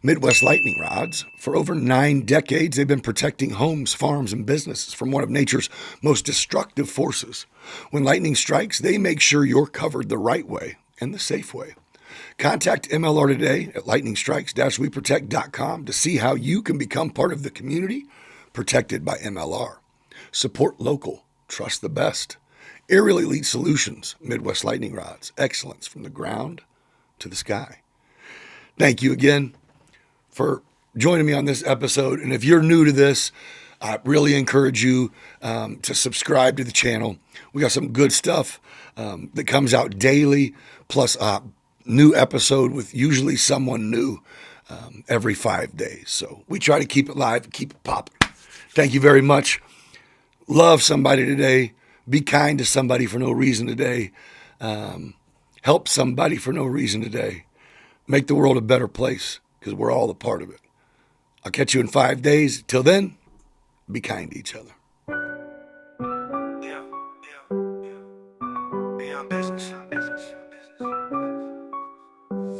Midwest Lightning Rods. For over 9 decades, they've been protecting homes, farms, and businesses from one of nature's most destructive forces. When lightning strikes, they make sure you're covered the right way and the safe way. Contact MLR today at lightningstrikes-weprotect.com to see how you can become part of the community protected by MLR. Support local. Trust the best. Aerial Elite Solutions. Midwest Lightning Rods. Excellence from the ground to the sky. Thank you again for joining me on this episode. And if you're new to this, I really encourage you to subscribe to the channel. We got some good stuff that comes out daily, plus a new episode with usually someone new every 5 days. So we try to keep it live, keep it popping. Thank you very much. Love somebody today. Be kind to somebody for no reason today. Help somebody for no reason today. Make the world a better place, because we're all a part of it. I'll catch you in 5 days. Till then, be kind to each other. Beyond business.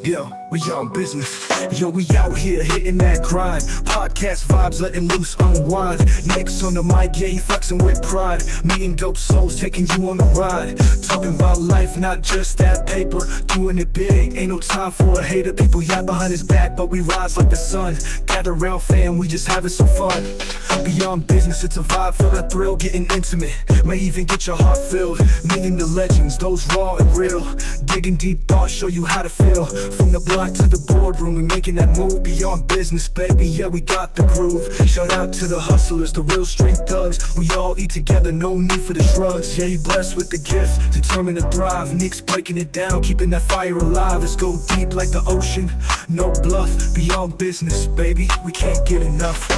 Yo, we on business. Yo, we out here hitting that grind. Podcast vibes, letting loose, unwind. Next on the mic, yeah, he flexing with pride. Meeting dope souls, taking you on the ride. Talking about life, not just that paper. Doing it big, ain't no time for a hater. People yap behind his back, but we rise like the sun. Gather round, fam, we just having some fun. Beyond business, it's a vibe, feel that thrill, getting intimate. May even get your heart filled. Meeting the legends, those raw and real. Digging deep thoughts, show you how to feel. From the block to the boardroom, we making that move. Beyond business, baby, yeah, we got the groove. Shout out to the hustlers, the real street thugs. We all eat together, no need for the shrugs. Yeah, you blessed with the gift, determined to thrive. Nick's breaking it down, keeping that fire alive. Let's go deep like the ocean, no bluff. Beyond business, baby, we can't get enough.